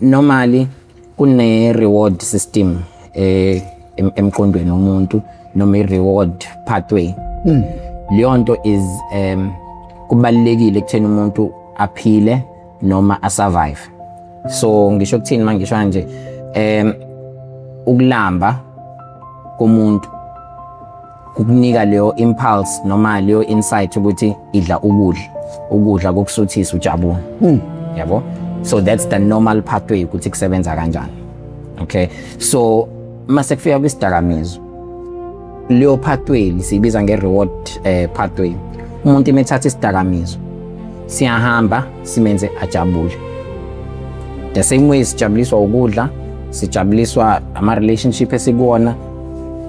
normally kune reward system emqondweni womuntu noma i-reward pathway. Leyo nto is kubalekile kuthena umuntu aphile noma asurvive. So ngisho ukuthini mangisho kanje ukulamba komuntu kukunika leyo impulse noma leyo insight ukuthi idla ukudla kokusuthisa ujabule. Yabo? So that's the normal pathway ukuthi kusebenza kanjani. Okay? So mase kufika kwisidakamizo leyo pathway sibiza nge-reward pathway. Umuntu emethatha isidakamizo siyahamba simenze ajabule. The same way sijabuliswa ukudla, sijabuliswa ama-relationship esikuwona,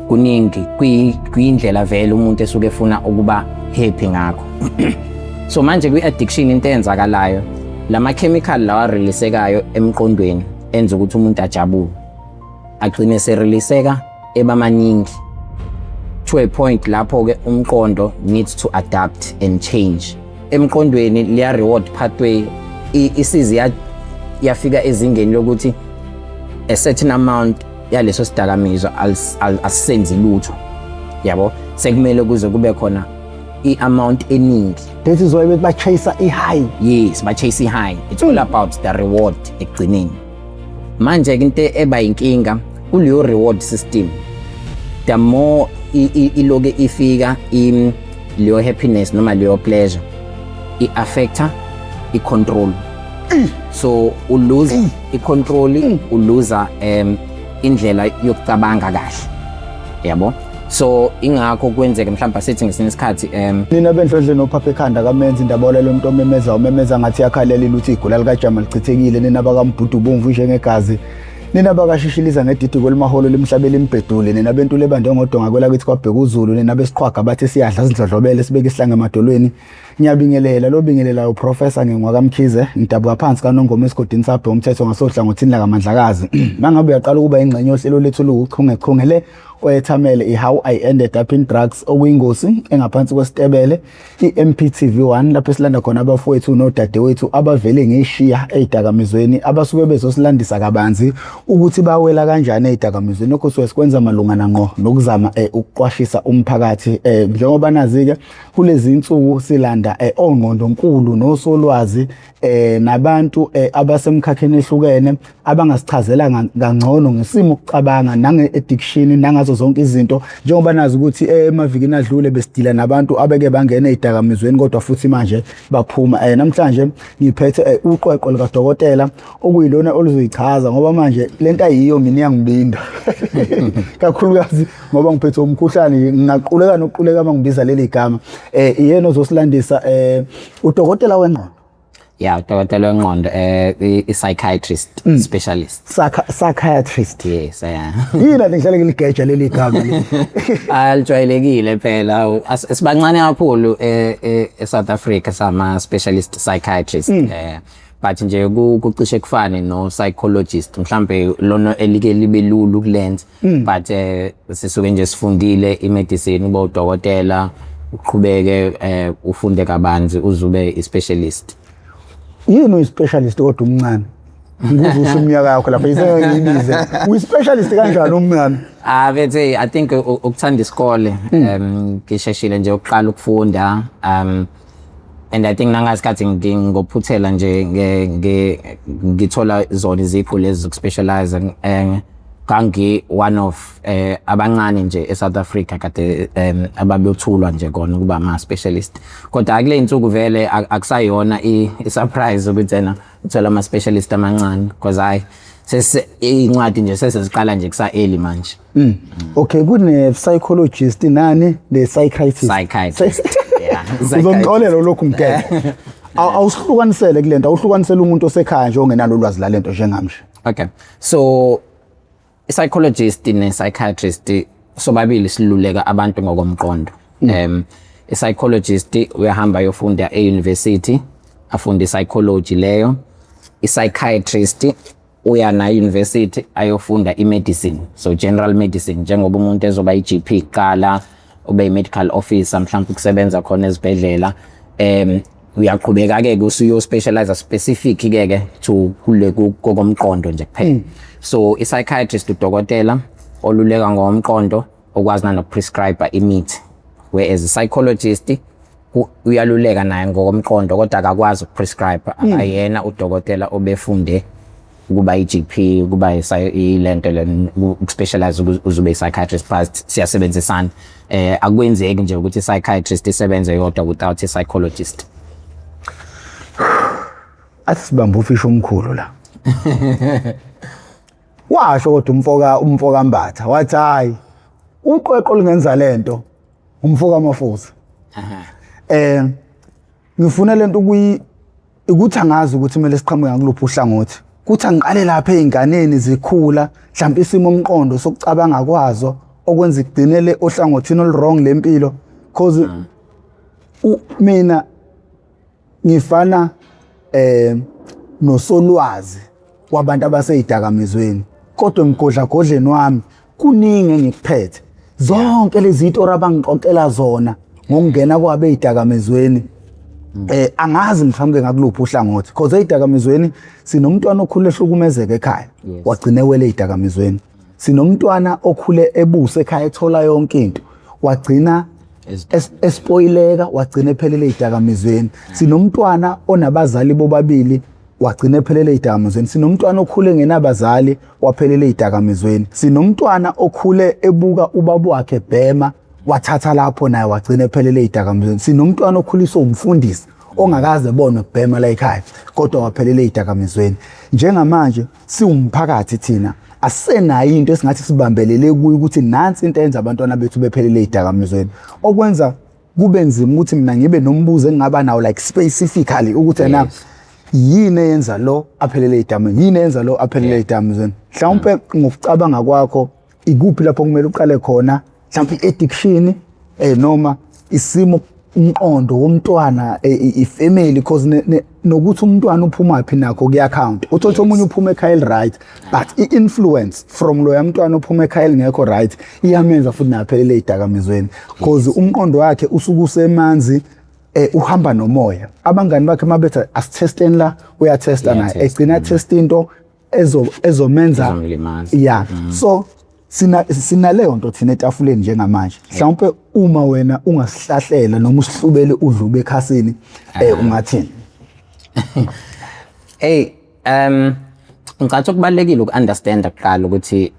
kuningi kuyindlela vele umuntu esuke efuna ukuba happy ngakho. So manje kwi-addiction into eyenzakalayo, lama-chemical lawa releasekayo emqondweni enza ukuthi umuntu ajabule, agcine sereleaseka ebamaningi to a point lapho-ke umqondo needs to adapt and change. Emqondweni liya reward pathway isizi yafika ezingeni lokuthi a certain amount yaleso sidakamizwa asisenzi lutho. Yabo? Sekumele kuze kube khona i-amount eningi. This is why ba chase i-high. Yes, ba chase i-high. It's all about the reward ekugcineni. Manje into eba inkinga kuleyo reward system. The more iloke ifika leyo happiness noma leyo pleasure, i-affecta i-control. So u lose i-control, u lose indlela yokucabanga kahle. Yabo? So ingakho kwenzeka mhlawumbe sithi ngesinye isikhathi nina bendlodle nophapha ekhanda kamenzi indabole lo muntu omemeza ngathi yakhalela iluthi igula likaJama lichithekile, nina bakamBhudu bomvu njengegazi, nina bakashishiliza ngedidi kwelimaholo limhlabela imbhedule, nina bentule bande ngodonga kwela kithi kwabheka uZulu, nina besiqhwaga bathi siyadla sindlodlobele sibeke isihlange emadolweni. Ngiyabingelela lo bingelela uProfessor ngeNgwakaMkhize ngidabula phansi kaNongoma esigodini sabhe umthetho ngasohlangothini lakaMandlakazi. Mangabe uyaqala ukuba ingxenye yohlelo lethu lokuchungechungele oyethamele How I Ended Up in Drugs okuyingosi engaphansi kwesitebele iMPTV1 lapho silanda khona abafowethu nodadewethu abavele ngeshiya ezidakamizweni abasuke bezosilandisa kabanzi ukuthi bawela kanjani ezidakamizweni. Lokho sikwenza malungana ngqo nokuzama ukuqwashisa umphakathi njengoba nazi ke kulezi insuku silanda ongqondo nkulu nosolwazi nabantu abasemkhakheni ehlukene abangasichazela kangcono ngesimo ukucabanga nange-addiction nangazo zonke izinto, njengoba nazi ukuthi emavikini adlule besidila nabantu abeke bangena ezidakamizweni kodwa futhi manje baphuma. Namhlanje ngiphethe uqweqwe likadokotela okuyilona oluzoyichaza ngoba manje lento ayiyo mina iyangibinda kakhulukazi ngoba ngiphethe umkhuhlane ngingaquleka nokuquleka mangibiza leli gama. Yena ozosilandisa udokotela wengqondo. Yeah, udokotela wengqondo i-psychiatrist specialist. Psychiatrist. Yes, yeah. Yini ngihlale ngiligeja leli gama le. Alijwayelekile phela. Sibancane kakhulu eSouth Africa sama specialist psychiatrist. But nje kucishe kufane no psychologist mhlambe lona elike libe lulu ukulenza. But sisuke nje sifundile imedicine uba udokotela uqhubeke ufunde kabanzi uzube i-specialist. Yini uyi-specialist kodwa umncane? Ngizusho iminyaka yakho lapha yibize. Uyi-specialist kanjani umncane? Bethe I think ukuthanda isikole ngisheshile nje ukuqala ukufunda and I think nangasikhathi ngingophuthela nje ngithola zona izipho lezi zokuspecialize kangi one of abancane nje eSouth Africa kade ababethulwa nje kona kuba ama specialist. Kodwa akule insuku vele akusayona i-surprise ukuthi yena uthola ama specialist amancane because incwadi nje sesiqala nje kusa early manje. Okay, kune psychologist nani le psychiatrist. Yeah. Uzongixolela lokhu mkeke. Awusihlukanisele kulento, awuhlukanisele umuntu osekhaya nje ongenalo ulwazi la lento njengamanje. Okay. So i-psychologist ne-psychiatrist sobabili siluleka abantu ngokomqondo. I-psychologist uyahamba yofunda e-university afunda i-psychology leyo. I-psychiatrist uya na university ayofunda i-medicine, so general medicine, njengoba umuntu ezoba i-GP kuqala ube i-medical officer mhlawumbe ukusebenza khona ezibhedlela. uyaqhubeka ke usuyo specialize specific ke to kule kokomqondo nje kuphela. So i psychiatrist udokotela oluleka ngomqondo okwazi na prescribe imithi, whereas a psychologist uyaluleka naye ngokomqondo kodwa akakwazi prescribe. Ayena udokotela obefunde ukuba i-GP ukuba ilento specialize uzube psychiatrist, but siyasebenzisana. Akwenzeki nje ukuthi psychiatrist isebenze yodwa without a psychologist. Asibamba ufisho omkhulu la. Washo kodwa umfoka Mbatha wathi hayi uqweqo lingenza lento umfoka Mafusa. Ngifuna lento ukuthi angazi ukuthi kumele siqhamuke ngakuluphi uhlangothi. Kuthi angiqale lapha einganeni zikhula mhlawumbe isimo omqondo sokucabanga kwazo okwenza igcinele ohlangothini olwrong lempilo, because mina ngifana nosolwazi kwabantu abaseyidakamizweni, kodwa emgodlagodleni wami kuningi engikuphethe. Zonke lezi zinto abangixoxela zona ngokungena kwabe eyidakamizweni angazi mhlawumbe ngakuluphi uhlangothi, because eyidakamizweni sinomntwana okhule ehlukumezeka ekhaya wagcina wele eyidakamizweni. Sinomntwana okhule ebuse ekhaya ethola yonke into wagcina espoileka wagcina ephelele eyidakamizweni. Sinomntwana onabazali bobabili wagcina ephelele eyidakamizweni. Sinomntwana okhule ngenabazali waphelele eyidakamizweni. Sinomntwana okhule ebuka ubaba wakhe bhema wathatha lapho naye wagcina ephelele eyidakamizweni. Sinomntwana okhuliswa umfundisi ongakaze ebone ukubhema la ekhaya kodwa waphelele eyidakamizweni. Njengamanje siwumphakathi thina asenayo into esingathi sibambelele kuyo ukuthi nansi into eyenza abantwana bethu bephelele eyidakamizweni, okwenza kube nzima ukuthi mina ngibe nombuzo engingaba nawo like specifically ukuthi na yini eyenza lo aphelele eyidakamizweni, yini eyenza lo aphelele eyidakamizweni. Mhlawumbe ngokucabanga kwakho ikuphi lapho kumele uqale khona, mhlawumbe i-addiction noma isimo umqondo womntwana ifamily, because nokuthi umntwana uphuma phi nakho kuyaccount. Uthola omunye uphuma ekhaya right but i-influence from lo yamntwana uphuma ekhaya ngekho right iyamenza futhi naphelele eyidakamizweni, because umqondo wakhe usuke usemanzi uhamba nomoya. Abangani bakhe mabetha asithesteni la uyatesta naye egcina test into ezomenza yeah. So sina leyo nto thina etafuleni njengamanje. Mhlawumbe uma wena ungasihlahlela noma usihlubele udlube ekhasini ungathini? Ngicabanga ukubalekile ukunderstand kuqala ukuthi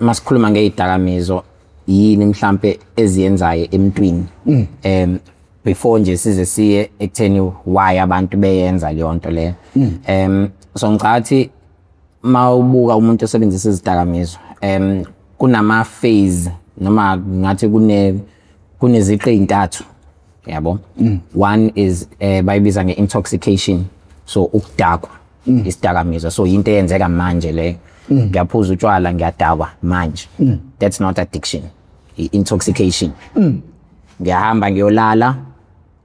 masikhuluma ngeyidakamizwa yini mhlawumbe eziyenzayo emntwini before nje size siye ekutheni why abantu beyenza leyo nto le. So ngicathi mawubuka umuntu osebenzisa izidakamizwa kunama phase noma ngathi kuneziqe ezintathu yabo. One is bayibiza nge-intoxication, so ukudakwa isidakamizwa, so into eyenzeka manje le ngiyaphuza utshwala ngiyadakwa manje. That's not addiction, intoxication. Ngiyahamba ngiyolala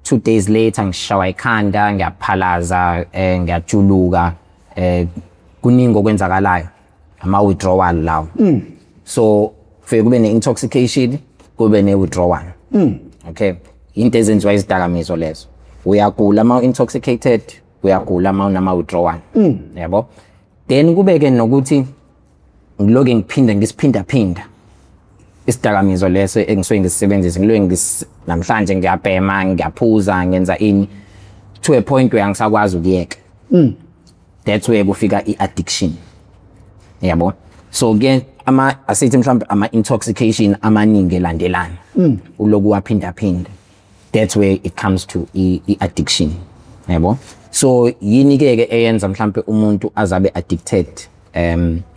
2 days later ngishawa ikhanda ngiyaphalaza ngiyajuluka kuningi okwenzakalayo ama-withdrawal lawo. So fike kube ne-intoxication kube ne-withdrawal. Okay, into ezenziwa izidakamizwa lezo, uyagula ma-intoxicated, uyagula ma unama-withdrawal yabo. Then kubeke nokuthi ngiloke ngiphinda ngisiphinda isidakamizwa leso engisuke ngisebenzisa, ngiloke namhlanje ngiyabhema ngiyaphuza ngenza ini to a point where angisakwazi ukuyeka. That's where kufika i-addiction yabo. So ke asithi mhlawumbe ama-intoxication amaningi elandelana uloku waphinda, that's where it comes to i-addiction yabo. So yini ke eyenza mhlawumbe umuntu azabe addicted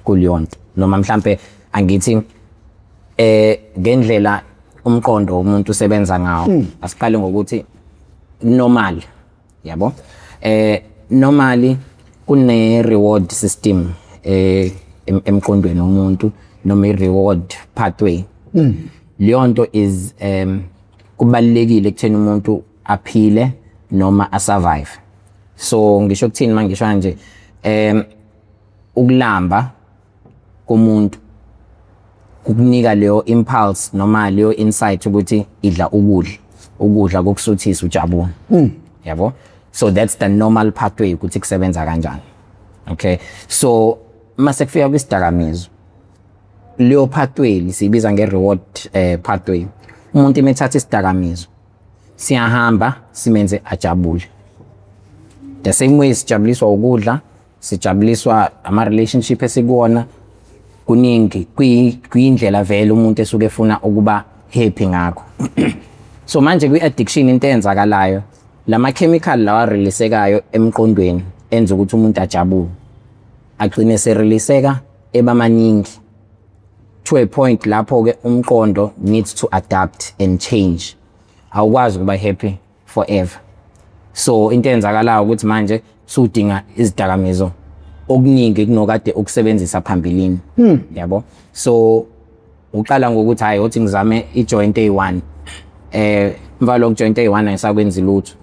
kuliyonto, noma mhlawumbe angithi ngendlela umqondo umuntu usebenza ngawo. Asiqale ngokuthi normal yabo. Normally kune reward system emqondweni womuntu noma i-reward pathway. Leyo nto is kubalekile ekutheni umuntu aphile noma asurvive. So ngisho ukuthini mangisho kanje ukulamba komuntu kukunika leyo impulse noma leyo insight ukuthi idla ukudla kokusuthisa ujabula. yabo. So that's the normal pathway ukuthi kusebenza kanjani. Okay, so mase kufika kwisidakamizwa, leyo pathway siyibiza nge-reward pathway. Umuntu emethatha isidakamizwa siyahamba simenze ajabule. The same way sijabuliswa ukudla, sijabuliswa ama-relationship esikuwona, kuningi kuyindlela vele umuntu esuke efuna ukuba happy ngakho. So manje kwi-addiction into eyenzakalayo, lama-chemical lawa releasekayo emqondweni enza ukuthi umuntu ajabule, agcine sereleaseka eba maningi to a point lapho-ke umqondo needs to adapt and change. Awukwazi ukuba happy forever. So into eyenzakalayo ukuthi manje sudinga izidakamizwa okuningi kunokade ukusebenzisa phambilini, yabo. So uqala ngokuthi hayi uthi ngizame ijoint A1, mva lo joint A1 ayisakwenzi lutho,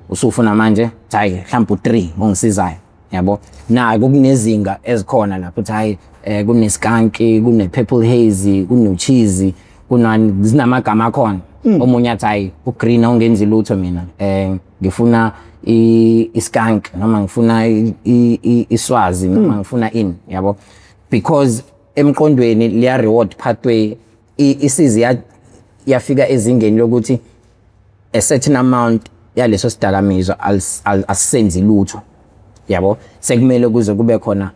usufuna manje hayi mhlawumbe u3 ongisizayo, yabo. Na kunezinga ezikhona lapho uthi hayi kuneskanki, kune-purple haze, kunocheese, zinamagama akhona. Omunye athi hayi ugreen awungenzi lutho mina, ngifuna iskank noma ngifuna iswazi noma ngifuna ini, yabo. Because emqondweni liya reward pathway isizi yafika ezingeni lokuthi a certain amount yaleso sidakamizwa asisenzi lutho, yabo. Sekumele kuze kube khona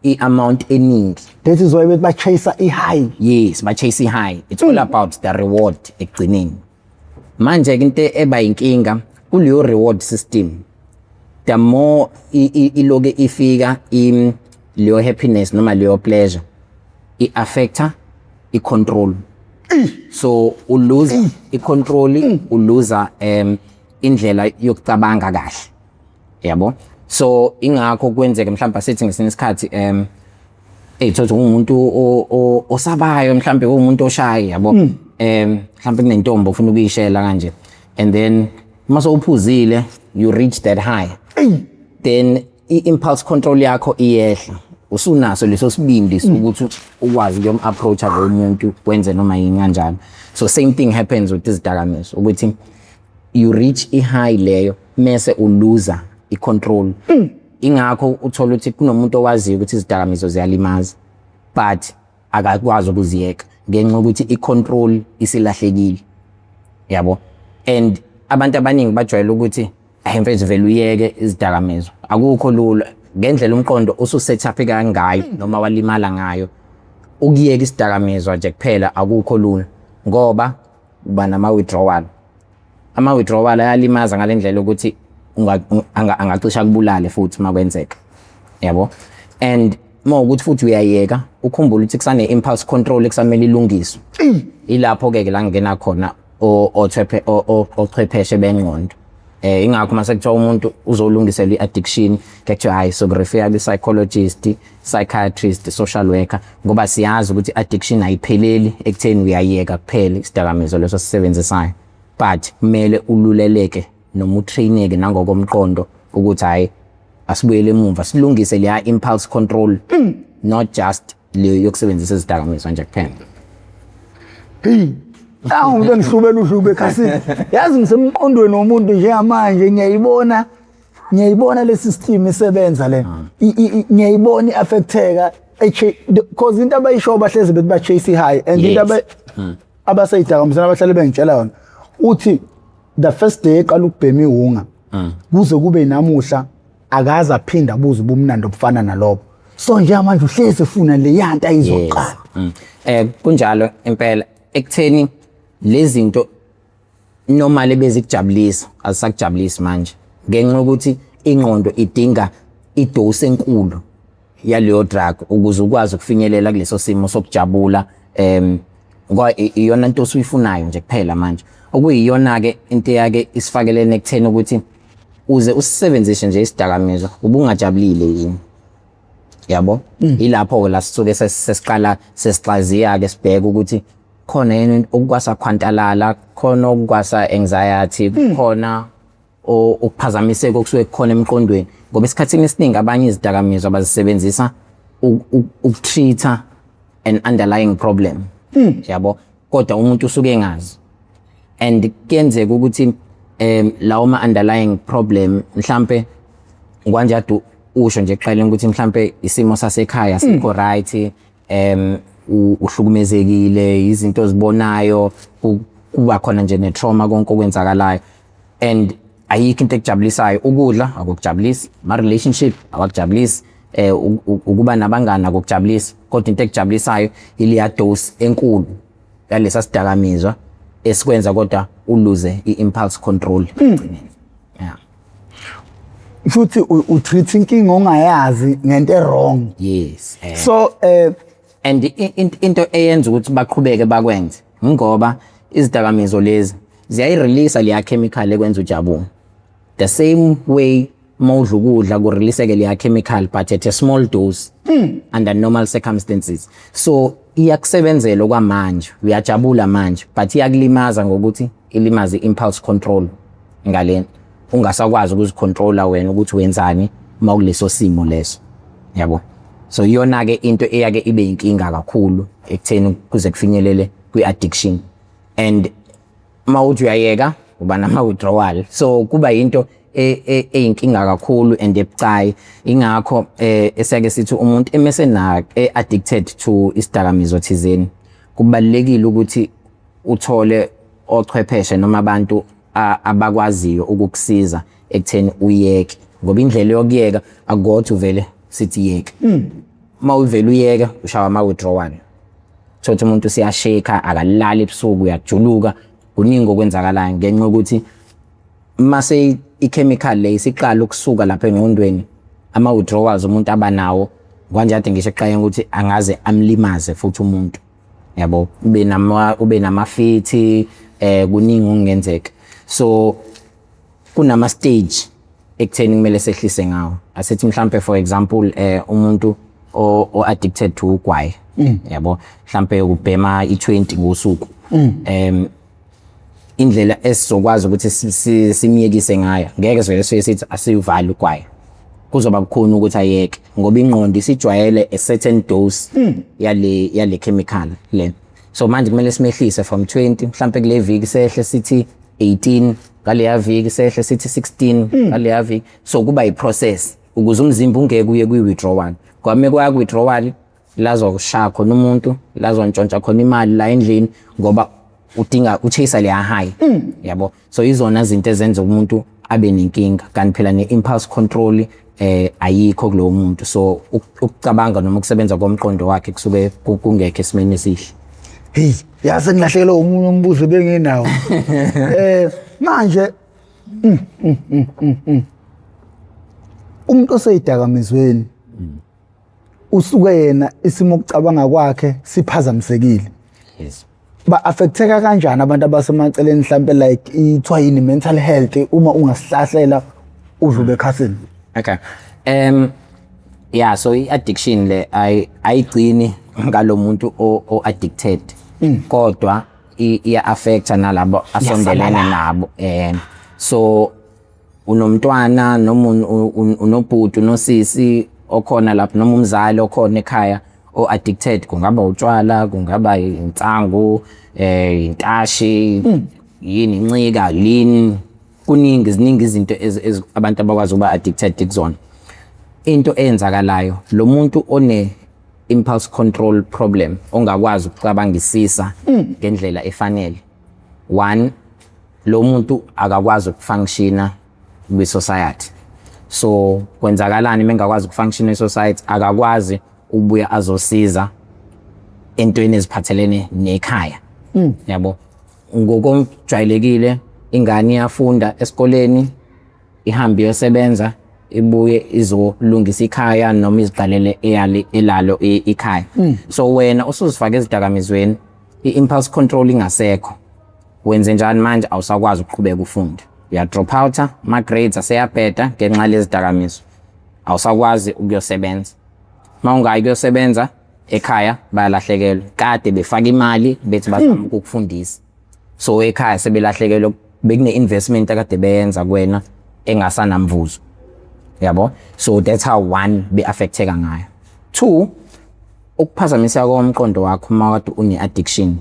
i-amount eningi. That is why bethi ba-chase i-high. Yes, ba-chase i-high. It's all about the reward ekugcineni. Manje-ke into eba inkinga kuleyo reward system, the more iloke ifika leyo happiness noma leyo pleasure, i-affecta i-control. So uluza i-control, uluza indlela yokucabanga kahle, yabo. So ingakho kwenzeka mhlawumbe sithi ngesinye isikhathi thothi umuntu osabayo, mhlawumbe umuntu oshaye, yabo. Mhlawumbe kunentombi ofuna ukuyishela kanje, and then mase uphuzile you reach that high, then i-impulse control yakho iyehla, usunaso leso sibindi ukuthi ukwazi ukuyom-approacha lo muntu wenze noma yini kanjalo. So same thing happens with izidakamizwa ukuthi you reach i-high leyo mese uluza i-control. Ingakho uthola ukuthi kunomuntu owaziyo ukuthi izidakamizwa ziyalimaza but akakwazi ukuziyeka ngenxa ukuthi i-control isilahlekile, yabo. And abantu abaningi bajwayele ukuthi mfethu vele uyeke izidakamizwa, akukho lula ngendlela umqondo ususethapheka ngayo noma walimala ngayo. Ukuyeka isidakamizwa nje kuphela akukho lula ngoba uba nama-withdrawal. Ama-withdrawal ayalimaza ngalendlela ukuthi angacisha kubulale futhi makwenzeka, yabo. And mawukuthi futhi uyayeka ukhumbula ukuthi kusane impulse control ekusamele ilungiswe, ilapho-ke la ngena khona ochwepheshe bengqondo. Ingakho mase kuthiwa umuntu uzolungisela i-addiction kuthiwa hayi sokurefer kwi-psychologist, psychiatrist, social worker, ngoba siyazi ukuthi i-addiction ayipheleli ekutheni uyayeka kuphela isidakamizwa leso sisebenzisayo, but kumele ululeleke noma utraineke nangokomqondo ukuthi hayi asibuyele emuva silungise leya impulse control, not just leyo yokusebenzisa izidakamizwa nje kuphela. Umuntu engihlubela uhlube kasi yazi ngisemqondweni womuntu njengamanje ngiyayibona le system isebenza le, ngiyayibona iaffecteka because into abayisho bahlezi bethi ba chase high, and into abaseyidakamizana abahlale bengitshela yona uthi the first day eqala ukubhema ihunga kuze kube namuhla akaza aphinda abuze ubumnandi obufana nalobo. So nje manje uhlezi ufuna le yanto ayizoqala. Kunjalo impela ekutheni lezinto normally bezikujabulisa azisakujabulisi manje ngenxa ukuthi ingqondo idinga idose enkulu yaleyo drug ukuze ukwazi ukufinyelela kuleso simo sokujabula, ngoba iyona into osuyifunayo nje kuphela manje. Okuyiyona ke into yake isifakelene ekutheni ukuthi uze usisebenzise nje isidakamizwa ubungajabulile yini, yabo. Ilapho la sisuke sesiqala sesixaziya ke sibheke ukuthi khona yini okukwasa khwantalala, khona okukwasa anxiety, khona ukuphazamiseka okusuke kukhona emqondweni, ngoba esikhathini esiningi abanye izidakamizwa abazisebenzisa ukutreata an underlying problem, yabo, kodwa umuntu usuke engazi. And kuyenzeka ukuthi lawo ma underlying problem mhlambe kwanje adu usho nje eqaleni ukuthi mhlambe isimo sasekhaya sikho right, uhlukumezekile izinto zibonayo kuba khona nje ne trauma konke okwenzakalayo, and ayikho into ekujabulisayo. Ukudla akukujabulisi, ma relationship awakujabulisi, ukuba nabangani akukujabulisi, kodwa into ekujabulisayo iliya dose enkulu yalesa sidakamizwa esikwenza kodwa uluze i-impulse control. Yeah. Futhi u-treat inkinga ongayazi ngento wrong. Yes. So and into eyenza ukuthi baqhubeke bakwenze ngoba izidakamizwa lezi ziyayirelease leya chemical ekwenza ujabule. The same way mawudla ukudla kureleaseke leya chemical but at a small dose under normal circumstances. So iyakusebenzela kwamanje, uyajabula manje but iyakulimaza ngokuthi ilimaze impulse control ngalena. Ungasakwazi ukuzicontrola wena ukuthi wenzani mawuleso simo leso. Yabo. So iyona ke into eyake ibe inkinga kakhulu ekutheni kuze kufinyelele kwi-addiction. And mawuthi uyayeka uba nama-withdrawal, so kuba into eyinkinga kakhulu and ebucayi. Ingakho esiyake sithi umuntu emese addicted to isidakamizwa thizeni, kubalulekile ukuthi uthole ochwepheshe noma abantu abakwaziyo ukukusiza ekutheni uyeke, ngoba indlela yokuyeka akuthi uvele sithi yeke. Uma uvele uyeka ushawa ama-withdrawal, thothi umuntu siyasheka, akalali ebusuku, uyajuluka, kuningi okwenzakalayo ngenxa yokuthi mase i-chemical le isiqala ukusuka lapha engqondweni, ama-withdrawals umuntu abanawo kwanje ade ngisho eqayeni ukuthi angaze amlimaze futhi umuntu. Yabo, ube namafithi, kuningi okungenzeka. So kunama stage ekutheni kumele sehlise ngawo. Asithi mhlambe for example umuntu o-addicted to ugwayi, yabo, mhlambe ubhema i-20 ngosuku, indlela esizokwazi ukuthi simiyekise ngayo ngeke sivele sithi asiyivali ugwayi, kuzoba kukhona ukuthi ayeke ngoba ingqondo isijwayele a certain dose yale chemical le. So manje kumele simehlise from 20, mhlambe kule viki sehle sithi 18, ngale viki sehle sithi 16, ngale viki. So kuba i-process ukuze umzimba ungeke uye kwi-withdrawal. Ngoba mekuya kwi-withdrawal lazokushaya khona umuntu, lazontshontsha khona imali la endlini ngoba udinga uchase leya high. Yabo, so izona izinto ezenza umuntu abe nenkinga, kanti phela ne-impulse control ayikho kulowo muntu. So ukucabanga noma ukusebenza komqondo wakhe kusuke kungekho esimeni esihle. Hey, yazi ngilahlekelwe umunye umbuzo benginawo. Manje umuntu oseyidakamizweni usuke yena isimo ukucabanga kwakhe siphazamisekile. Yes. Ba affecteka kanjani abantu abasemaceleni mhlambe like ithiwa yini mental health uma ungasihlasela udlube ekhasini? Okay. Yeah, so i-addiction le ayigcini ngalomuntu o-addicted, kodwa iya-affecta nalabo asondelene nabo. So unomntwana noma unobhuti unosisi okhona lapho noma umzali okhona ekhaya o-addicted, kungaba utshwala, kungaba insangu, intashi, yini incika, lean, ziningi izinto abantu abakwazi ukuba addicted kuzona. Into eyenzakalayo, lo muntu impulse control problem ongakwazi ukucabangisisa ngendlela efanele. One, lo muntu akakwazi ukufunctiona kwi-society. So kwenzakalani mengakwazi ukufunctiona e-society, akakwazi ubuya azosiza entweni eziphathelene nekhaya. Yabo, ngokomjwayelekile ingane iyafunda esikoleni, ihambe iyosebenza, ibuye izolungisa ikhaya noma iziqalele elalo ikhaya. So wena usuzifaka ezidakamizweni, i-impulse control ingasekho, wenze njani manje? Awusakwazi ukuqhubeka ufunda, uya drop out, ma grades aseyabheda ngenxa lezidakamizwa, awusakwazi ukuyosebenza. Ma ungayi kuyosebenza ekhaya bayalahlekelwa, kade befaka imali bethi bazama ukukufundisa. So ekhaya sebelahlekelwa, bekune investment akade beyenza kuwena engasanamvuzo. Yabo, so that's how one be affecteka ngayo. Two, ukuphazamisa komqondo wakho uma kade une addiction,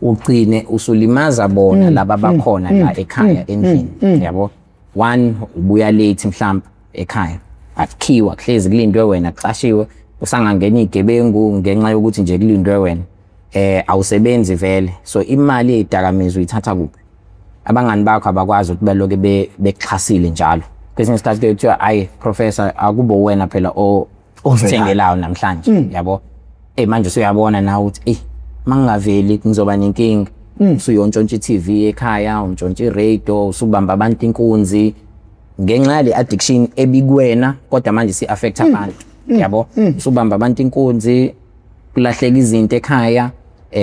ugcine usulimaza bona laba bakhona la ekhaya endlini yabo. One ubuya late mhlawumbe ekhaya akhiwa kuhlezi kulindwe wena kucashiwe usangangena igebengu ngenxa yokuthi nje kulindwe wena awusebenzi vele, so imali yezidakamizwa uyithatha kuphi? Abangani bakho abakwazi ukuthi baloke bekuxhasile njalo. Kwesinye isikhathi kuthiwa ayi professor akubo wena phela othengelayo namhlanje yabo. Manje usuyabona nawe ukuthi mangingaveli ngizoba nenkinga. Usuyontshontshwa iTV ekhaya, untshontsha iradio, usubamba abantu inkunzi ngenxa yale addiction ebikuwena kodwa manje si affect abantu yabo. Usubamba abantu inkunzi, kulahleka izinto ekhaya,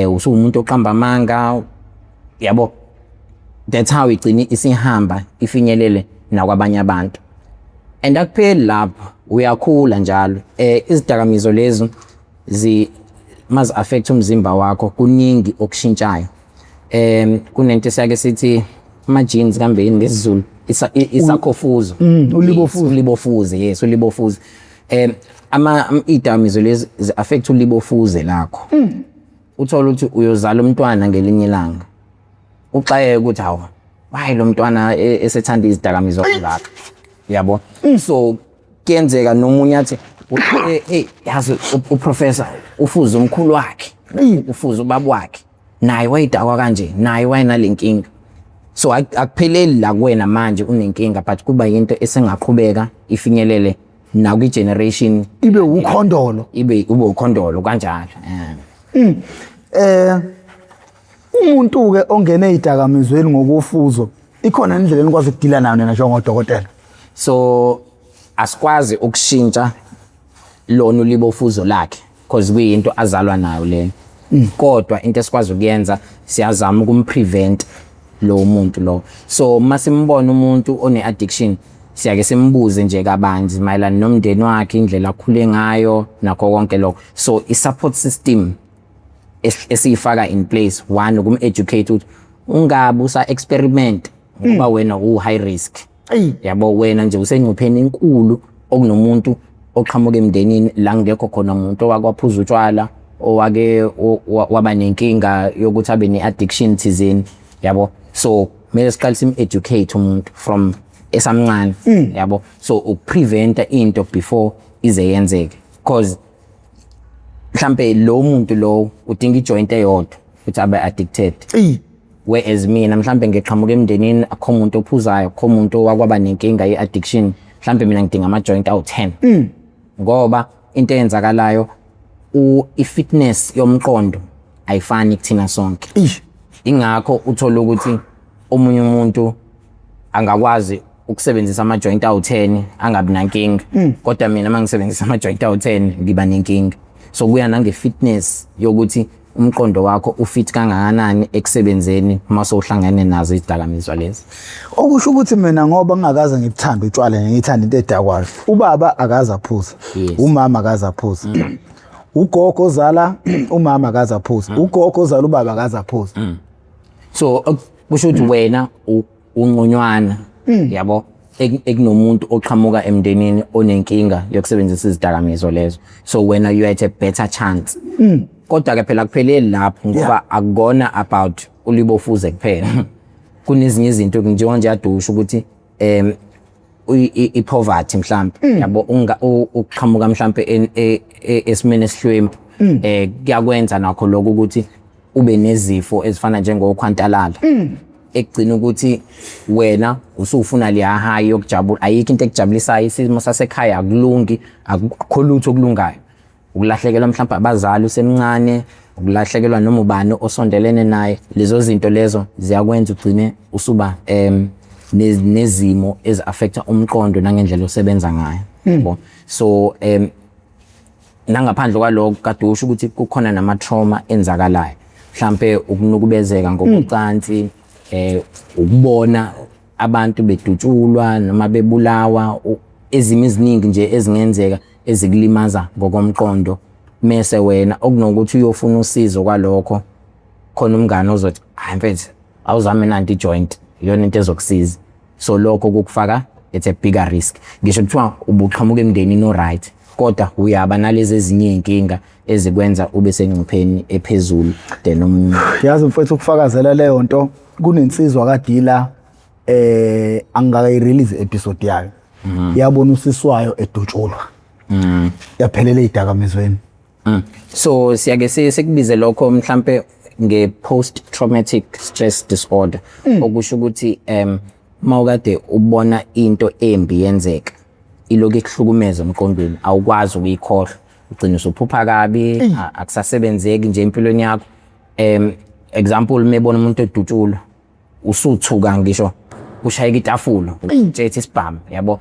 usuwumuntu oqamba amanga yabo. That's how igcine isihamba ifinyelele nakwabanye abantu. And akupheli lapho, uyakhula njalo. Izidakamizwa lezo mazi affect umzimba wakho kuningi okushintshayo. Kunento esiyake sithi ama genes kambeni ngesizulu isakhofuzo. Ulibofuze, yes, ulibofuze. Izidakamizwa lezi zi affect ulibofuze lakho. Uthola ukuthi uyozala umntwana ngelinye ilanga. Uxaye ukuthi hawo hayi lo mntwana esethanda izidakamizwa kulapha yabo. So kuyenzeka nomunye athi yazi uprofessor ufuza umkhulu wakhe, ufuza ubaba wakhe, naye wayidakwa kanje, naye wayenalenkinga. So akupheleli la kuwena manje unenkinga, but kuba yinto esengaqhubeka ifinyelele nakwi generation ibe ukhondolo, ube ukhondolo kanjalo. Umuntu ke ongene ezidakamizweni ngokufuzo ikhona indlela enikwazi ukudila nayo nina njengodokotela. So asikwazi ukushintsha lona ulibofuzo lakhe because kuyinto azalwa nayo le. Kodwa into esikwazi ukuyenza siyazama ukumprevent lo muntu lo. So masimbona umuntu one addiction siyake simbuze nje kabanzi mayelana nomndeni wakhe, indlela akhule ngayo nakho konke lokho. So i support system esifaka in place, one ukum-educate ukuthi ungabe usa experiment ngoba wena high risk yabo. Wena nje usengcupheni enkulu okunomuntu oqhamuka emndenini la ngekho khona umuntu owakwaphuza utshwala owake waba nenkinga yokuthi abe ne-addiction thizeni yabo. So kumele siqale sim-educate umuntu from esamncane yabo. So ukupreventa into before ize yenzeke, because mhlambe lo muntu lo udinga ijoint eyodwa ukuthi abe addicted. Whereas mina mhlambe ngiqhamuka emndenini akho umuntu ophuzayo, akho umuntu owakwaba nenkinga ye-addiction, mhlambe mina ngidinga ama-joint awu-10 ngoba into eyenzakalayo i-fitness yomqondo ayifani kuthina sonke. Ingakho uthola ukuthi omunye umuntu angakwazi ukusebenzisa ama-joint awu-10 angabi nankinga, kodwa mina mangisebenzisa ama-joint awu-10 ngiba nenkinga. So kuya nange-fitness yokuthi umqondo wakho ufit kangakanani ekusebenzeni uma sowuhlangene nazo izidakamizwa lezi. Okusho ukuthi mina ngoba ngingakaze ngikuthanda utshwala ngithanda into edakwayo, ubaba akaze aphuza, umama akaze aphuza, ugogo ozala umama akaze aphuza, ugogo ozala ubaba akaze aphuza. So kusho ukuthi wena unqonywana yabo ekunomuntu oqhamuka emndenini onenkinga yokusebenzisa izidakamizwa lezo. So wena you had a better chance. Kodwa ke phela kupheleli lapho ngoba akukona about ulibofuze kuphela. Kunezinye izinto njengoba yadusha ukuthi i-poverty mhlambe yabo ukuqhamuka mhlambe esimene esihlwempu kuyakwenza nakho lokho ukuthi ube nezifo ezifana njengokhwantalala. Ekugcina ukuthi wena usufuna liya high yokujabula, ayikho into ekujabulisayo, isimo sasekhaya akulungi, akukho lutho okulungayo. Ukulahlekelwa mhlawumbe abazali usemncane, ukulahlekelwa noma ubani osondelene naye, lezo zinto lezo ziyakwenza ugcine usuba nezimo ezi-affecta umqondo nangendlela osebenza ngayo yabo. So nangaphandle kwalokho kade usho ukuthi kukhona nama-trauma enzakalayo, mhlambe ukunukubezeka ngokucansi, ukubona abantu bedutshulwa noma bebulawa, ezimo eziningi nje ezingenzeka ezikulimaza ngokomqondo. Mase wena okunokuthi uyofuna usizo kwalokho, khona umngane ozothi hayi mfethu awuzame nanti joint iyona into ezokusiza. So lokho kukufaka it's a bigger risk. Ngisho kuthiwa ubuqhamuka emndenini no right, kodwa uyaba nalezi ezinye inkinga ezikwenza ube sengcupheni ephezulu than omunye. Yazi mfethu ukufakazela leyo nto kunensizwa kadila angakayirelease episode yayo. Yabona usiswayo edutshulwa. Yaphelela idakamizweni. So siyake sekubize lokho mhlambe nge-post traumatic stress disorder okusho ukuthi mawukade ubona into embi yenzeka iloku ekuhlukumeza emqondweni awukwazi ukuyikhohlwa ugcina usuphupha kabi akusasebenzeki nje empilweni yakho. Example mebona umuntu edutshulwa usuthuka ngisho ushayeka itafula uthethe isibhamu yabo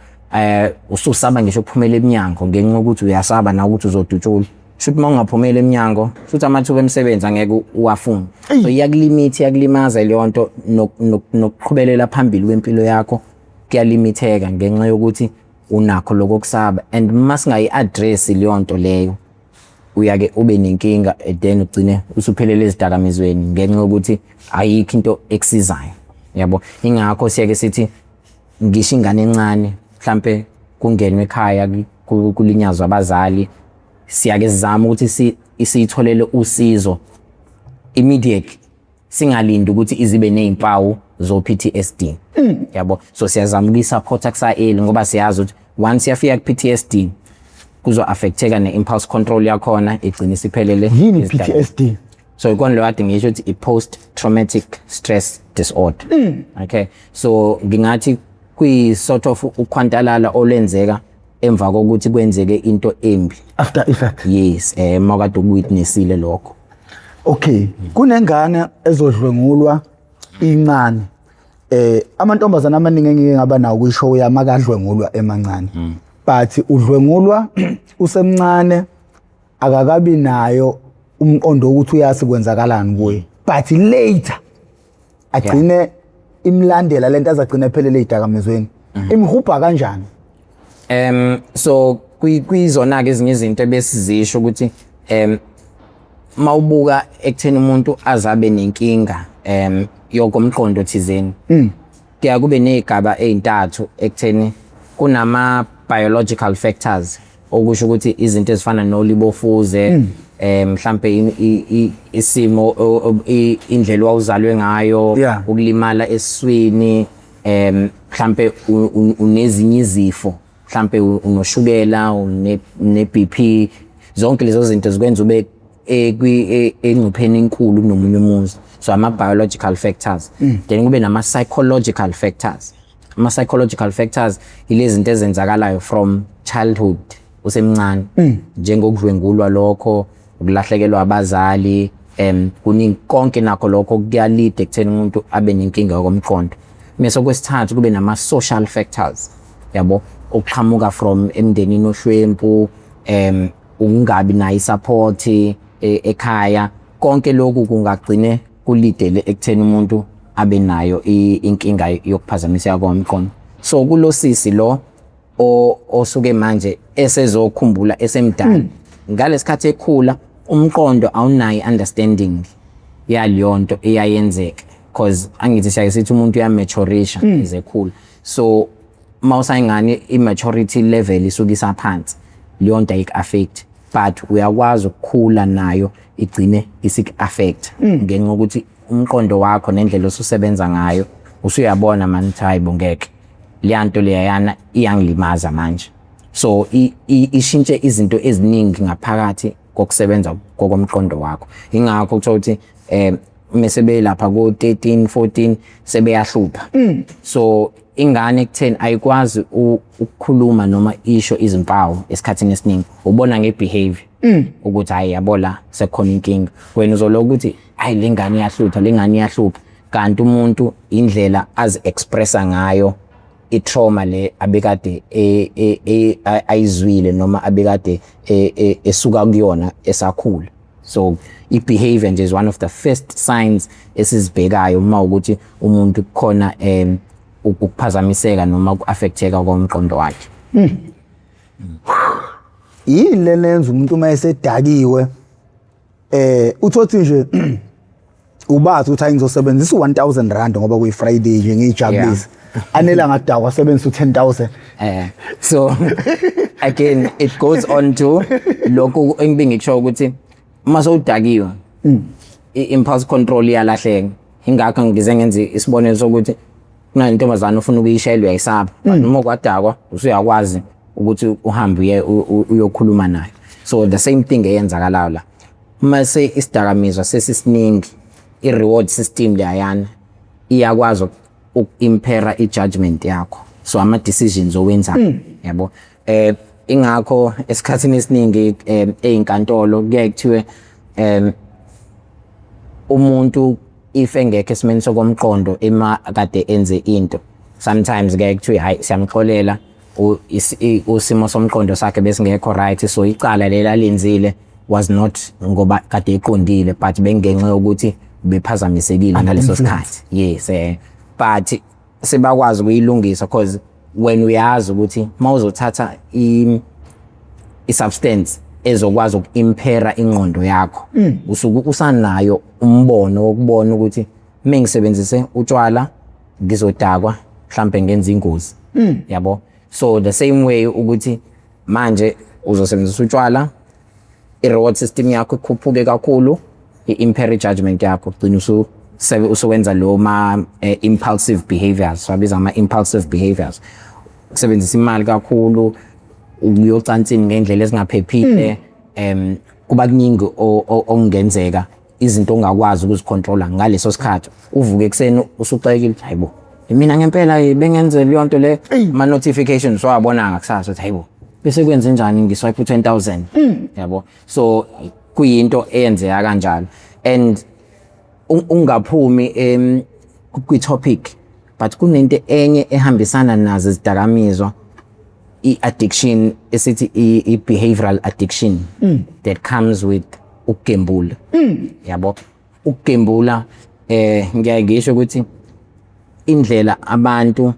ususaba ngisho ukuphumela eminyango ngenxa ukuthi uyasaba na ukuthi uzodutshulwa. Shothi mawungaphumela eminyango shothi amathuba emsebenzi angeke uwafuna. So iyakulimaza leyo nto nokuqhubekela phambili kwempilo yakho kuyalimitheka ngenxa yokuthi unakho lokusaba and masingayi-address leyo nto leyo uyake ube nenkinga then ugcine usuphelele ezidakamizweni ngenxa yokuthi ayikho into ekusizayo yabo. Ingakho siyake sithi ngisho ingane encane mhlambe kungenwe ekhaya kulinyazwa abazali siyake sizama ukuthi isitholele usizo immediately singalindi ukuthi izibe nezimpawu zo PTSD yabo. So siyazama ukuyisupport kusa early ngoba siyazi ukuthi once yafika ku PTSD kuzo affecteka ne-impulse control yakhona igcina isiphelele. Yini PTSD? So ikona lo kade ngisho ukuthi i-post traumatic stress disorder. Okay, so ngingathi kuyi sort of ukhwantalala olenzeka emva kokuthi kwenzeke into embi. After effect. Yes, mawukade ukuwitnessile lokho. Okay, kunengane ezodlwengulwa incane. Amantombazana amaningi engike ngaba nawo kwishow yami akadlwengulwa emancane. But udlwengulwa usemncane akakabi nayo umqondo ukuthi uyasi kwenzakalani kuye. But later agcine imlandela lento azagcina ephelele idakamizweni. Imhubha kanjani? So kuyizona ke ezinye izinto besizisho ukuthi mawubuka ekutheni umuntu azabe nenkinga yokomqondo thizeni kuya kube nezigaba ezintathu ekutheni kunama biological factors okusho ukuthi izinto ezifana nolibofuze mhlambe isimo indlela wawuzalwe ngayo ukulimala esiswini mhlambe unezinye izifo mhlambe unoshukela une-BP zonke lezo zinto zikwenza ube engcupheni enkulu nomunye umuntu. So ama biological factors then kube nama psychological factors. Ama psychological factors ilezi zinto ezenzakalayo from childhood usemncane njengokudlwengulwa lokho ukulahlekelwa abazali kuningi konke nakho lokho kuyalida ekutheni umuntu abe nenkinga yokomqondo. Mase kwesithathu kube nama social factors yabo okuqhamuka from emndenini ohlwempu ungabi nayo support ekhaya konke lokhu kungagcine kulidele ekutheni umuntu abe nayo inkinga yokuphazamiseka komqondo. So kulosisi lo osuke manje esezokhumbula esemdala ngalesikhathi ekhula umqondo awunayo understanding yaleyo nto eyayenzeka because angithi siyaye sithi umuntu uyamaturisha ezekhula. So mawusayingane i-maturity level isuke isaphansi leyo nto ayik-affect but uyakwazi ukukhula nayo igcine isik-affect ngenxa ukuthi umqondo wakho nendlela osusebenza ngayo usuyabona manje hayi bongeke leya nto leyana iyangilimaza manje. So ishintshe izinto eziningi ngaphakathi kokusebenza kokomqondo wakho. Ingakho uthola ukuthi mesebe lapha ko 13 14 sebeyahlupha. So ingane ekutheni ayikwazi ukukhuluma noma isho izimpawu esikhathini esiningi ubona ngebehavior ukuthi hayi yabola sekhona inkinga wena uzoloku ukuthi hayi lengane iyahlupha kanti umuntu indlela az-expressa ngayo i-trauma le abekade ayizwile noma abekade esuka kuyona esakhula. So i-behavior nje is one of the first signs esizibhekayo uma ukuthi umuntu khona ukuphazamiseka noma uku-affecteka komqondo wakhe. Yile lenza umuntu uma esedakiwe uthothi nje ubathi ukuthi ngizosebenzisa 1000 rand ngoba kuyi Friday nje ngijabulisa anela ngadakwa sebenzisa 10000 so again it goes on to lokho engibingikusho ukuthi uma sowudakiwe impulse control iyalahleka ingakho ngize ngenze isibonelo sokuthi kuna intombazana ufuna ukuyishela uyayisaba noma kwadakwa usuyakwazi ukuthi uhambe uyokhuluma nayo. So the same thing eyenzakalayo la mase isidakamizwa sesisiningi i-reward system leyana iyakwazi uku-impera i-judgment yakho, so ama decisions owenza yabo. Ingakho esikhathini esiningi einkantolo kuye kuthiwe umuntu if engekho esimeni sokomqondo ema kade enze into sometimes kuye kuthiwe hayi siyamxolela usimo somqondo sakhe besingekho right, so icala lela lenzile was not ngoba kade eqondile but bengenxa yokuthi bephazamisekile ngaleso sikhathi. Yes, but sebakwazi ukuyilungisa because when uyazi ukuthi mawuzothatha i-substance ezokwazi uku-impera ingqondo yakho usuke usanayo umbono wokubona ukuthi mengisebenzise utshwala ngizodakwa mhlambe ngenza ingozi yabo. So the same way ukuthi manje uzosebenzisa utshwala i-reward system yakho ikhuphuke kakhulu, i-impera judgment yakho gcina usuwenza lo ma impulsive behaviors, wabiza ama impulsive behaviors, ukusebenzisa imali kakhulu, uyocansini ngendlela ezingaphephile, kuba kuningi okungenzeka izinto ongakwazi ukuzicontrola ngaleso sikhathi. Uvuke ekseni usuxekile hayibo mina ngempela bengenze leyo nto le, ama notifications wabona ngakusasa ukuthi hayibo bese kwenze njani ngiswipe 10000 yabo. So kuyinto eyenzeka kanjalo and ungaphumi kwi-topic but kunento enye ehambisana nazo izidakamizwa, i-addiction esithi i-behavioral addiction that comes with ukugembula yabo. Ukugembula ngiyaye ngisho ukuthi indlela abantu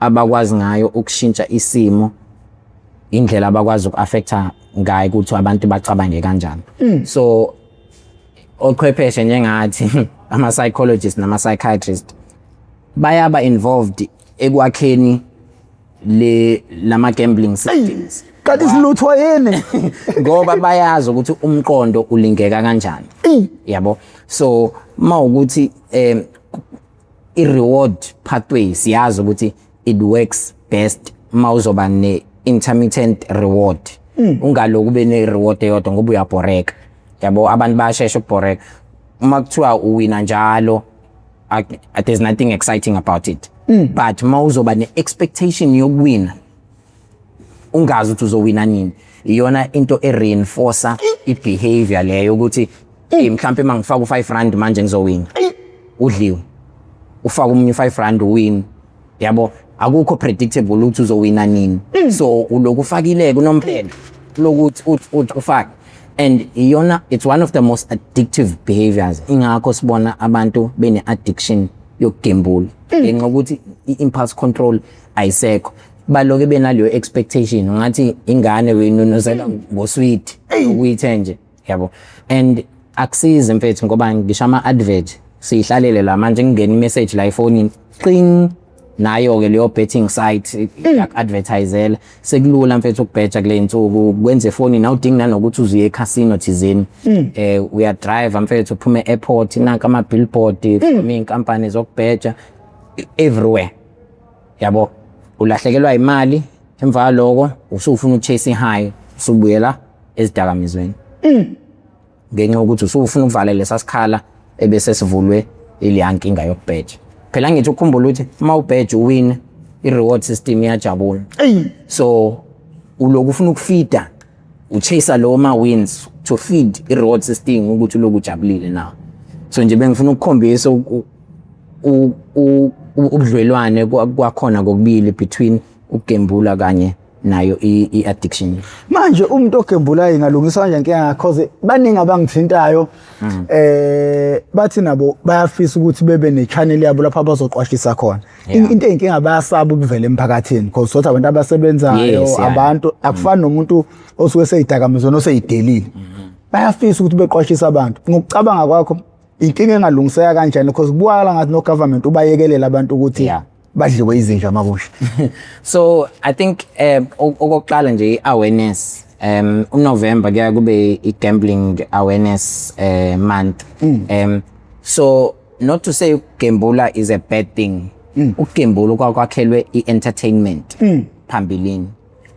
abakwazi ngayo ukushintsha isimo, indlela abakwazi uku-affecta ngayo ukuthi abantu bacabange kanjani. So ochwepheshe njengathi ama-psychologists nama-psychiatrists bayaba involved ekwakheni lama gambling systems. Kanti silutho yini? Ngoba bayazi ukuthi umqondo ulingeka kanjani yabo. So mawukuthi i-reward pathway siyazi ukuthi it works best mawuzoba ne-intermittent reward, ungaloku ube ne-reward eyodwa ngoba uyabhoreka yabo. Abantu bayashesha ukubhoreka uma kuthiwa uwina njalo, there's nothing exciting about it. But mawuzoba ne-expectation yokuwina ungazi ukuthi uzowina nini, iyona into e-reinforcer i-behavior leyo ukuthi mhlampe mangifaka u5 rand manje ngizowina, udliwe ufaka umunye 5 rand uwin yabo. Akukho predictable ukuthi uzowina nini, so uloku ufakile kunomphela lokuthi ufake, and iyona it's one of the most addictive behaviors. Ingakho sibona abantu bene addiction yokugembula ngenxa ukuthi i-impulse control ayisekho, baloke benaleyo expectation ngathi ingane wenonozela ngosweet ukuyithenje yabo. And akusize mfethu ngoba ngisho ama-advert siyihlalele la manje ngingena i-message la efonini qing nayo ke leyo betting site yak-advertisela. Sekulula mfethu ukubheja kule nsuku, kwenze efonini awudingi nanokuthi uzuye e-casino thizeni. Uyadrive mfethu uphume e-airport, nanka ama-billboard from iy'nkampani zokubheja everywhere yabo. Ulahlekelwa imali, emva lokho usufuna uchase high, usubuyela ezidakamizweni ngenxa yokuthi usufuna ukuvala lesa sikhala ebese sivulwe ile nkinga yokubheja. Phela ngithi ukukhumbula ukuthi uma ubheja uwin i-reward system iyajabula, so uloku ufuna ukufeeda uchase lo ma wins to feed i-reward system ukuthi uloku ujabulile nawo. So nje bengifuna ukukhombisa ubudlelwane kwakhona kokubili between ukugembula kanye nayo i-addiction. Manje umuntu ogembulayo ingalungiswa kanje inkinga because baningi abangithintayo bathi nabo bayafisa ukuthi bebe ne-channel yabo lapha abazoqwashisa khona. Into eyinkinga bayasaba ukuvela emphakathini because sothi abantu abasebenzayo abantu akufani nomuntu osuke seyidakamizwa noseyidelile. Bayafisa ukuthi beqwashise abantu. Ngokucabanga kwakho inkinga engalungiseka kanjani because kubukala ngathi no government ubayekelela abantu ukuthi Yeah. badliwe izinja makusha. So I think okokuqala nje awareness uNovember kuya kube i-gambling awareness month. So not to say gambula is a bad thing. Ukugambula kwakhelwe i-entertainment phambilini.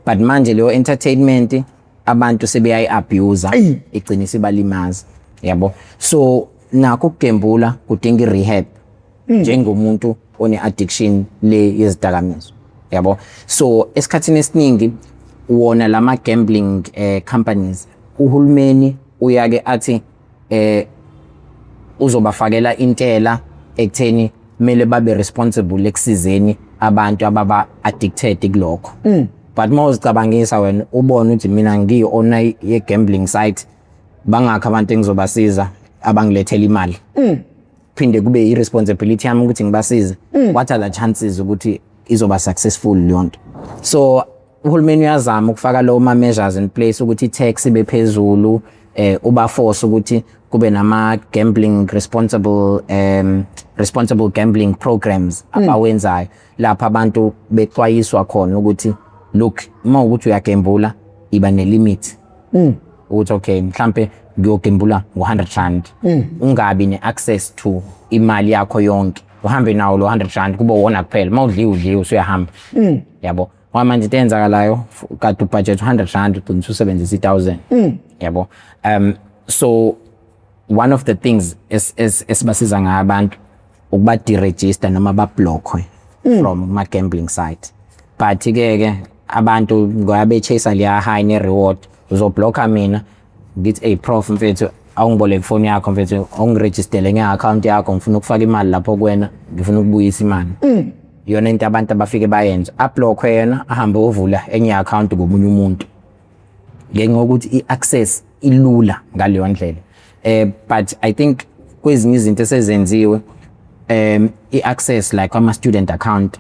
But manje leyo entertainment abantu sebeyayi-abuse igcina isibalimaza. Yabo. So nakho ukugambula kudinga i-rehab njengomuntu one-addiction le yezidakamizwa. Yabo. So esikhathini esiningi wona lama gambling companies uhulumeni uyake athi uzobafakela intela ekutheni kumele babe responsible ekusizeni abantu ababa addicted kulokho. But mawuzicabangisa wena ubone ukuthi mina ngiyi-owner ye-gambling site bangakho abantu engizobasiza abangilethela imali. Phinde kube i-responsibility yami ukuthi ngibasize. What are the chances ukuthi izoba successful leyonto? So uhulumeni uyazama ukufaka lawo ma-measures in place ukuthi i-tax ibe phezulu, uba force ukuthi kube nama gambling responsible gambling programs abawenzayo lapha abantu bexwayiswa khona ukuthi look mawukuthi uyagambula iba ne-limit. Ukuthi okay mhlambe ngiyogambula ngo-100 rand ungabi ne-access to imali yakho yonke uhambe nawo lo 100 rand kube wona kuphela mawudliwe usuyahamba. Yabo manje into eyenzakalayo kade ubudget 100 rand ugcina usebenzisa 1000. Yabo so one of the things esibasiza ngabantu ukuba deregister noma ba blockwe from ma gambling site. But ke abantu ngoba bechase liya high ne reward uzoblocka mina ngithi hey prof mfethu awungiboleke phone yakho mfethu awungiregistele nge-account yakho ngifuna ukufaka imali lapho kuwena ngifuna ukubuyisa imali. Yona into abantu abafike bayenza ablockwe yena ahambe ovula enye account komunye umuntu ngenxa ukuthi i-access ilula ngaleyo ndlela. But I think kwezinye izinto esezenziwe i-access like ama-student account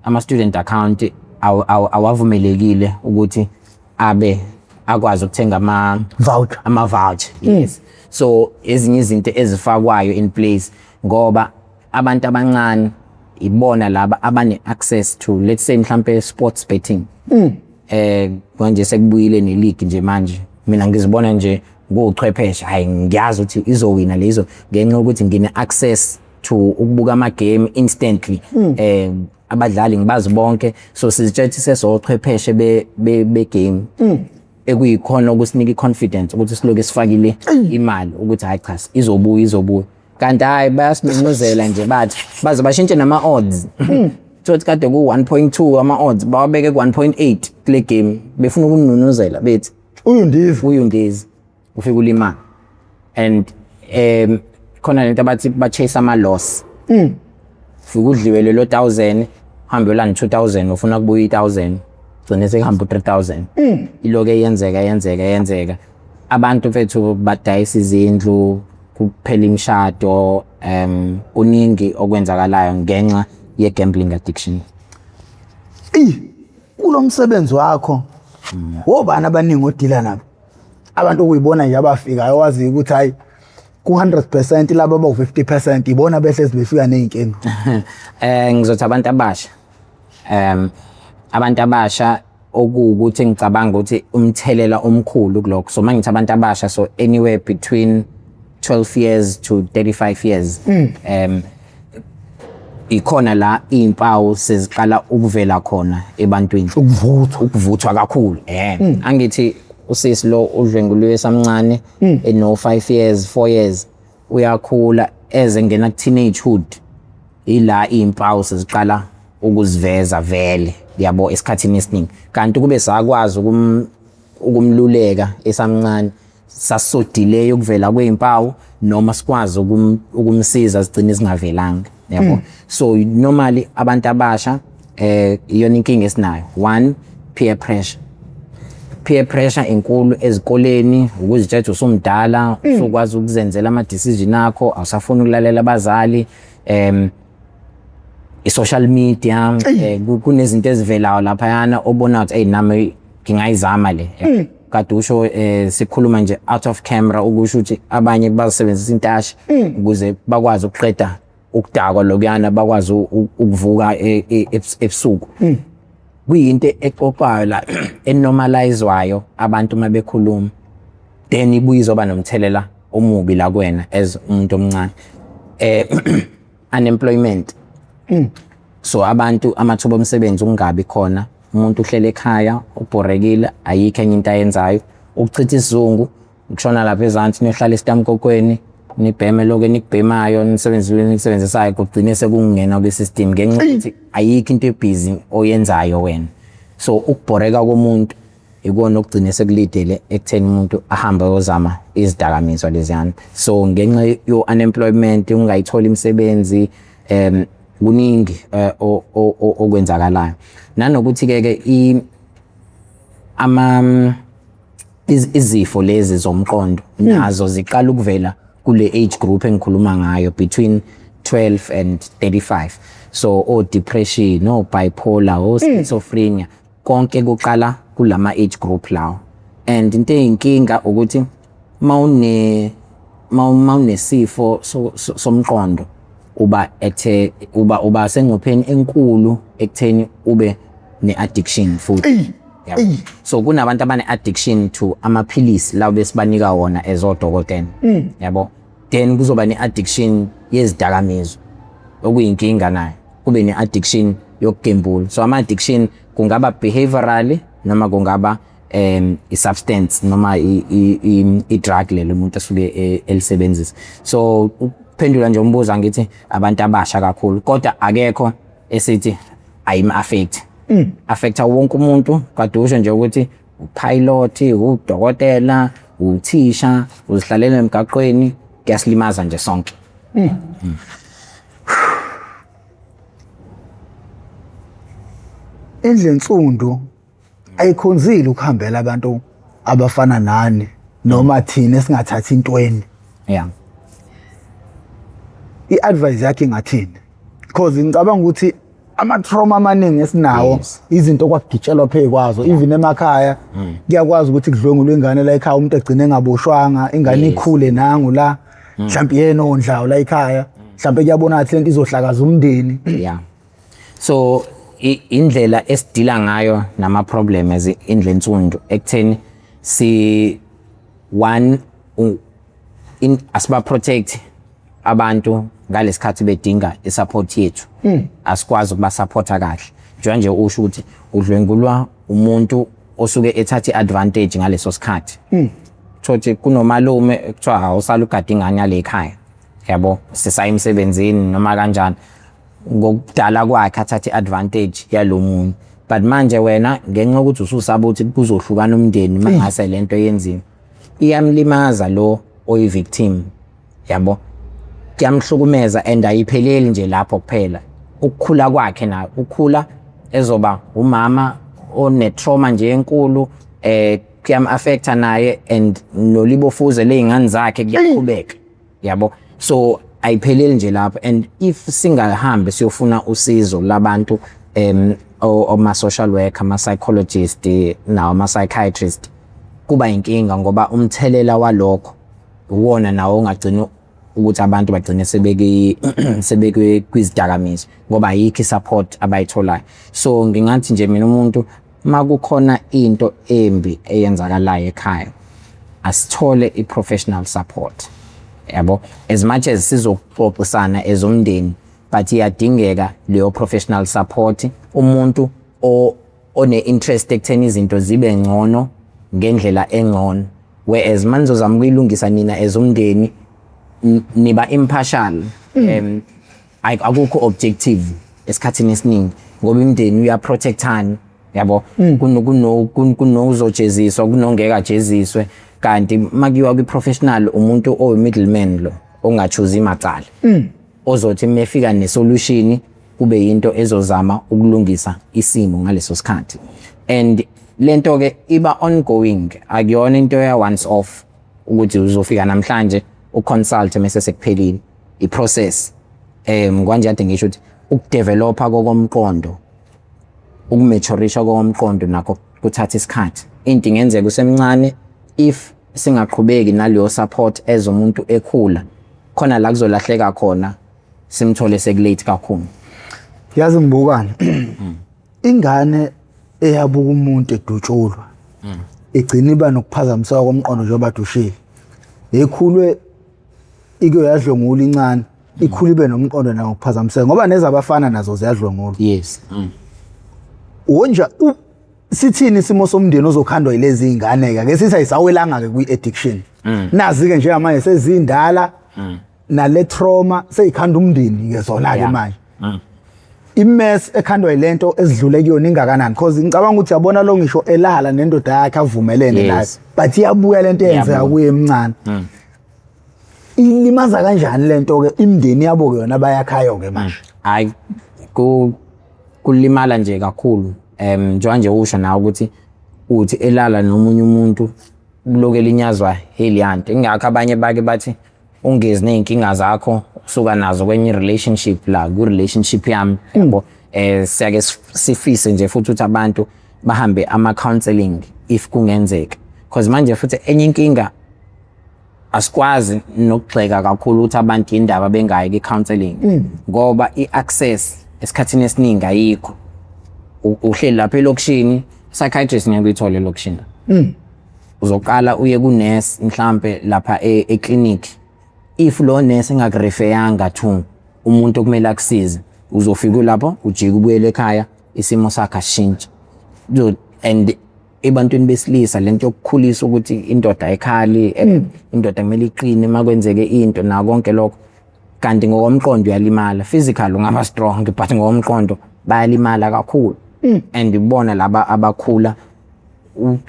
ama-student account awavumelekile ukuthi abe akwazi ukuthenga ama-voucher. Yes. So ezinye izinto ezifakwayo in place ngoba abantu abancane ibona laba abane-access to let's say mhlampe sports betting. Manje sekubuyile ne-league nje manje mina ngizibona nje ngochwepheshe hayi ngiyazi ukuthi izowina lezo ngenxa ukuthi ngine-access to ukubuka ama-game instantly. Abadlali ngibazi bonke so sizitshethi sesochwepheshe be-game ekuyikhona ukusinika i-confidence ukuthi siloke sifakile imali ukuthi hayi cha izobuya kanti hayi bayasinquzela nje bathi baze bashintshe nama-odds. Thothi kade ku-1.2 ama-odds bawabeke ku-1.8 kule game befuna ukununuzela bethi uyundizi ufika ulimala and khona lento abathi ba-chase ama-loss. Ufika udliwe lelo 1000 hambe yolanda 2000 ufuna kubuya 1000 gcine sekuhamba u-3000. Iloke yenzeka abantu mfethu badayisa izindlu kuphela imishado kuningi okwenzakalayo ngenxa ye-gambling addiction. Kulo msebenzi wakho wobani abaningi odila nabo abantu okuyibona nje abafikayo wazi ukuthi hayi ku-100% laba abawu-50% ibona behlezi befika ney'nkinga. Ngizothi abantu abasha okuwukuthi ngicabanga ukuthi umthelela omkhulu kulokho. So mangithi abantu abasha so anywhere between 12 years to 35 years. Ikhona la impawu seziqala ukuvela khona ebantwini ukuvuthwa kakhulu. Angithi usisi lo udlwenguliwe samncane eno 5 years 4 years uyakhula ezengena ku teenagehood ila impawu seziqala ukuziveza vele yabo esikhathini esiningi kanti kube sakwazi ukumluleka esamncane saso delay ukuvela kwezimpawu noma sikwazi ukumsiza sigcine singavelanga yabo. So normally abantu abasha iyona inkinga esinayo. One, peer pressure enkulu ezikoleni ukuzitshela usumdala usukwazi ukuzenzela ama decision akho awusafuna ukulalela abazali. I-social media kunezinto ezivelayo lapha yana obona ukuthi hey nami ngingayizama le kade usho sikhuluma nje out of camera ukusho ukuthi abanye bazisebenzisa intashi ukuze bakwazi ukuqeda ukudakwa lokuyana bakwazi ukuvuka ebusuku. Kuyinto eqoqwayo la enormalizwayo abantu mabekhuluma, then ibuye izoba nomthelela omubi la kuwena as umuntu omncane. Unemployment. So abantu amathuba omsebenzi ungabi khona, umuntu uhlele ekhaya ubhorekile, ayikho enye into ayenzayo, ukuchitha isizungu, ukushona lapha ezansi niyohlala esitamkokweni, nibheme lokho enikubhemayo, nisebenzisayo kugcine sekungena kwi-system ngenxa yokuthi ayikho into ebhizi oyenzayo wena. So ukubhoreka komuntu ikona okugcine sekulidele ekutheni umuntu ahambe ayozama izidakamizwa leziyana. So ngenxa yo-unemployment, ungayitholi imisebenzi, kuningi okwenzakalayo. Nanokuthi-ke izifo lezi zomqondo nazo ziqala ukuvela kule age group engikhuluma ngayo, between 12 and 35. So depression, bipolar, schizophrenia, konke kuqala kulama age group lawo. And into eyinkinga ukuthi mawunesifo somqondo uba sengcupheni enkulu ekutheni ube ne-addiction futhi. So kunabantu abane-addiction to amaphilisi lawo besibanika wona ezodokotela, yabo. Then kuzoba ne-addiction yezidakamizwa okuyinkinga nayo, kube ne-addiction yokugembula. So ama-addiction kungaba behavioral noma kungaba i-substance noma i-drug lelo umuntu asuke elisebenzisa. So ukuphendula nje umbuzo ngithi abantu abasha kakhulu, kodwa akekho esithi ayima-affect. Affecta wonke umuntu, kade usho nje ukuthi upilot, udokotela, uthisha, uzihlalela emgaqweni, kuyasilimaza nje sonke. Indlensundu ayikhonzile ukuhambela abantu abafana nani noma thina esingathathi intweni. Yeah. I-advice yakhe ngathini? Because ngicabanga ukuthi ama-trauma amaningi esinawo, izinto kwakugitshelwa phekwazo, even emakhaya kuyakwazi ukuthi kudlwengulwe ingane la ekhaya, umuntu egcine engaboshwanga, ingane ikhule nangu la, mhlawumbe yena ondlawo la ekhaya, mhlawumbe kuyabona ukuthi lento izohlakaza umndeni. Yeah. So indlela esidila ngayo nama-problem as indlensundu ekutheni asiba-protect abantu ngalesikhathi bedinga i-support yethu. Asikwazi ukuba-supporta kahle. Njengoba nje usho ukuthi udlwengulwa umuntu osuke ethatha i-advantage ngaleso sikhathi. Thothi kunomalume kuthiwa awusala ugada ingane yale ekhaya, yabo, sisaya emsebenzini noma kanjani, ngokudala kwakhe athatha i-advantage yalo muntu. But manje wena ngenxa yokuthi ususaba ukuthi kuzohlukana umndeni mangase lento yenziwe, iyamlimaza lo oyi-victim, yabo, kuyamhlukumeza and ayipheleli nje lapho kuphela. Ukukhula kwakhe na ukukhula ezoba umama one-trauma nje enkulu, kuyam-affecta naye and nolibofuze ley'ngane zakhe kuyaqhubeka, yabo. So ayipheleli nje lapho, and if singahambe siyofuna usizo labantu oma-social worker, ama-psychologist nawo ama-psychiatrist, kuba inkinga ngoba umthelela walokho uwona nawo ongagcina ukuthi abantu bagcine sebeke kwizidakamizwa ngoba ayikho i-support abayitholayo. So ngingathi nje mina umuntu makukhona into embi eyenzakalayo ekhaya, asithole i-professional support, yabo. As much as sizoxoxisana ezomndeni, but iyadingeka leyo professional support, umuntu one-interest ekutheni izinto zibe ngcono ngendlela engcono, whereas manizozama ukuyilungisa nina ezomndeni niba impartial, akukho objective esikhathini esiningi ngoba imndeni uyaprotectana, yabo. Kunozojeziswa, kunongeka jeziswe, kanti makuyiwa kwi-professional umuntu oyi-middleman lo ongachuzi macala, ozothi mefika ne-solution kube yinto ezozama ukulungisa isimo ngaleso sikhathi. And lento ke iba ongoing, akuyona into ya once off ukuthi uzofika namhlanje uconsult mase sekuphelile i-process. Kwanje ade ngisho ukuthi ukudevelopa kokomqondo, ukumaturisha kokomqondo nakho kuthatha isikhathi. into ingenzeka usemncane if singaqhubeki naleyo support ezomuntu ekhula khona la kuzolahleka khona simthole sekulate kakhulu. Yazi ngibukani ingane eyabuka umuntu edutshulwa igcina iba nokuphazamiseka komqondo njengoba dushile ekhulwe ike yadlongula incane ikhulu ibe nomqondo nawo ukuphazamiseka ngoba nezabafana nazo ziyadlongula. Yes. Wonja sithini isimo somndeni ozokhandwa yilezi ingane ke sithi ayisawelanga ke kwi-addiction nazi ke nje manje sezindala nale trauma seyikhanda umndeni ke zona ke manje imess ekhandwa yilento ezidlule kuyona ingakanani because ngicabanga ukuthi yabona lo ngisho elala nendoda yakhe avumelene naye but iyabuya lento eyenzeka kuye emncane ilimaza kanjani lento ke imndeni yabo ke yona bayakhayo ke manje. Hayi kulimala nje kakhulu njengoba nje usho nawe ukuthi uthi elala nomunye umuntu loke linyazwa heliyanti ingakho abanye bake bathi ungezi nezinkinga zakho usuka nazo kwenye relationship la ku relationship yami yabo siyake sifise nje futhi ukuthi abantu bahambe ama counseling if kungenzeka because manje futhi enye inkinga asikwazi nokugxeka kakhulu ukuthi abantu indaba bengayi ke counseling ngoba iaccess esikhathini esiningi ayikho. Uhleli lapha elokishini psychiatrist ngeke uyithole elokishini. Uzoqala uye ku nurse mhlambe lapha eclinic if lo nurse engakurefeyanga to umuntu okumele akusize uzofika lapho ujike ubuyele ekhaya isimo sakhe ashintshe. And ebantwini besilisa lento yokukhulisa ukuthi indoda ekhali indoda kumele iqine makwenzeke into na konke lokho kanti ngokomqondo uyalimala physical ungaba strong but ngokomqondo bayalimala kakhulu. And ubona laba abakhula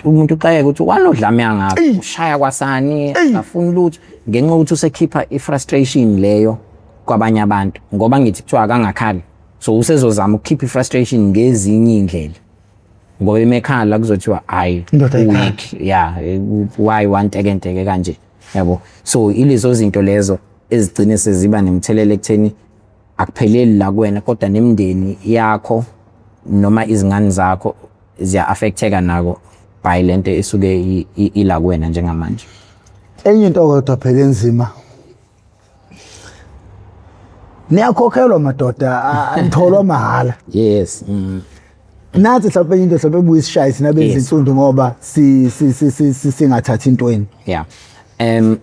umuntu uxayeka ukuthi wanodlamya ngakho ushaya kwasani afuna lutho ngenxa ukuthi usekhipha ifrustration leyo kwabanye abantu ngoba ngithi kuthiwa akangakhali so usezozama ukukhipha ifrustration ngezinye indlela ngoba emekhala kuzothiwa hayi weak why wanteke kanje yabo. So ilezo zinto lezo ezigcine seziba nemthelelo ekutheni akupheleli la kuwena kodwa nemndeni yakho noma izingane zakho ziya affecteka nako by lento esuke ila kuwena njengamanje. Enye into kodwa phela enzima niyakhokhelwa madoda antholwa mahala. Yes. Nathi mhlawumbe into mhlawumbe buyisishaya sina bezinsundu ngoba singathathi intweni. Yeah.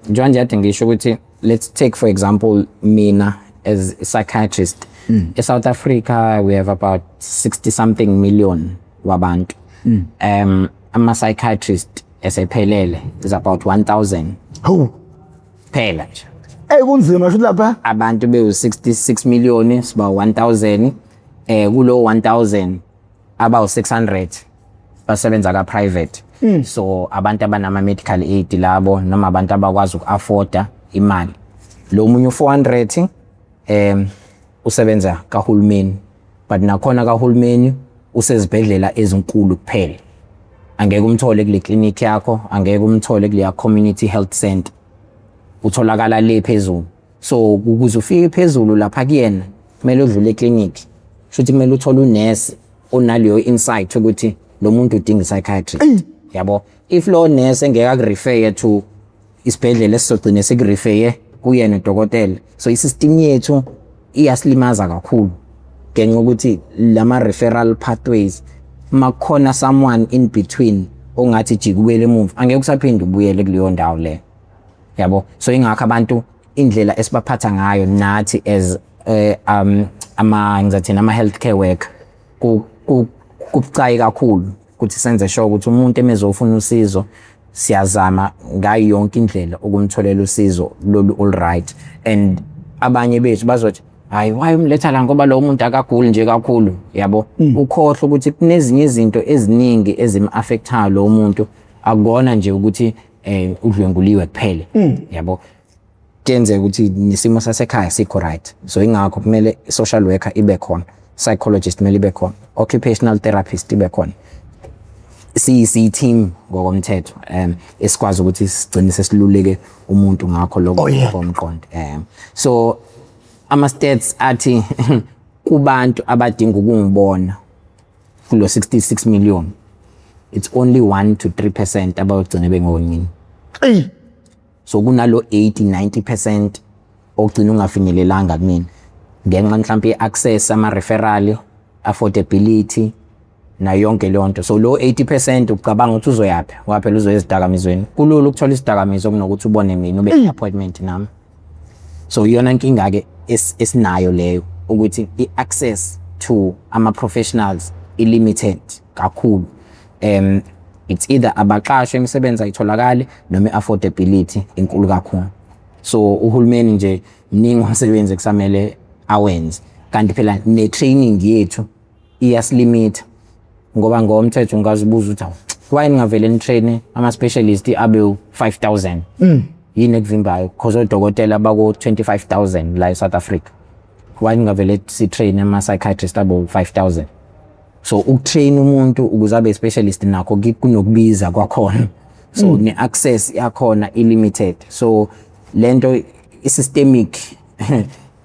Njengoba nje ngisho ukuthi let's take for example mina as a psychiatrist in South Africa we have about 60 something million wabantu. Ama psychiatrist esephelele is about 1000. Phela nje. Kunzima shothi lapha abantu be-66 million siba 1000 kulo 1000 about 600 basebenza ka private. So abantu abanama medical aid labo noma abantu abakwazi uku-afforda imali. Lo munye 400 usebenza kahulumeni but nakhona kahulumeni usezibhedlela ezinkulu kuphela. Angeke umthole kule clinic yakho, angeke umthole kule community health center. Utholakala le phezulu. So ukuze ufike phezulu lapha kuyena kumele udlule eclinic. Shothi kumele uthole unurse onaleyo insight ukuthi lo muntu udinga psychiatrist. Yabo. If lo nurse engeke akurefer to isibhedlela esizogcina sekurefer kuyena udokotela. So isystem yethu iyasilimaza kakhulu. Ngenxa ukuthi lama referral pathways makhona someone in between ongathi jikubele emuva angeke usaphinde ubuyele kuleyo ndawo le. Yabo. So ingakho abantu indlela esibaphatha ngayo nathi as ngizathina ama healthcare worker kubucayi kakhulu ukuthi senze sure ukuthi umuntu emezofuna usizo siyazama ngayo yonke indlela ukumtholela usizo lolu all right. And abanye bethu bazothi hayi why umletha la ngoba lo muntu akaguli nje kakhulu yabo. Ukhohle ukuthi kunezinye izinto eziningi ezim-affectayo lo muntu akubona nje ukuthi udlwenguliwe kuphela yabo. Kenzeka ukuthi nesimo sasekhaya sikho right. So ingakho kumele social worker ibe khona, psychologist kumele ibe khona, occupational therapist ibe khona. Si team ngokomthetho esikwazi ukuthi sigcine sesiluleke umuntu ngakho lokho komqondo. So ama stats athi kubantu abadinga ukungibona kulo 66 million it's only 1 to 3% abagcina bengonini. Ey, So kunalo 80-90% ogcina ungafinyelelanga kumina ngenxa mhlawumbe access ama referral, affordability na yonke leyo nto. So lo 80% ucabanga ukuthi uzoyaphi ngoba phela uzoya ezidakamizweni. Kulula ukuthola isidakamizwa kunokuthi ubone mina ube appointment nami. So iyona inkinga ke esinayo leyo ukuthi i-access to ama professionals limited kakhulu. It's either abaqashwe imisebenzi ayitholakale noma affordability inkulu kakhulu. So uhulumeni nje mningi umsebenzi kusamele awenze kanti phela ne training yethu iyasilimita ngoba ngomthetho ungazibuza ukuthi why ningavele ni train ama specialist abe 5000 yini ekuvimbayo because odokotela abako 25000 la eSouth Africa. Why ningavele si train ama psychiatrist abo 5000. So ukutrain umuntu ukuze abe specialist nakho kunokubiza kwakhona. So ne access yakhona limited. So lento isystemic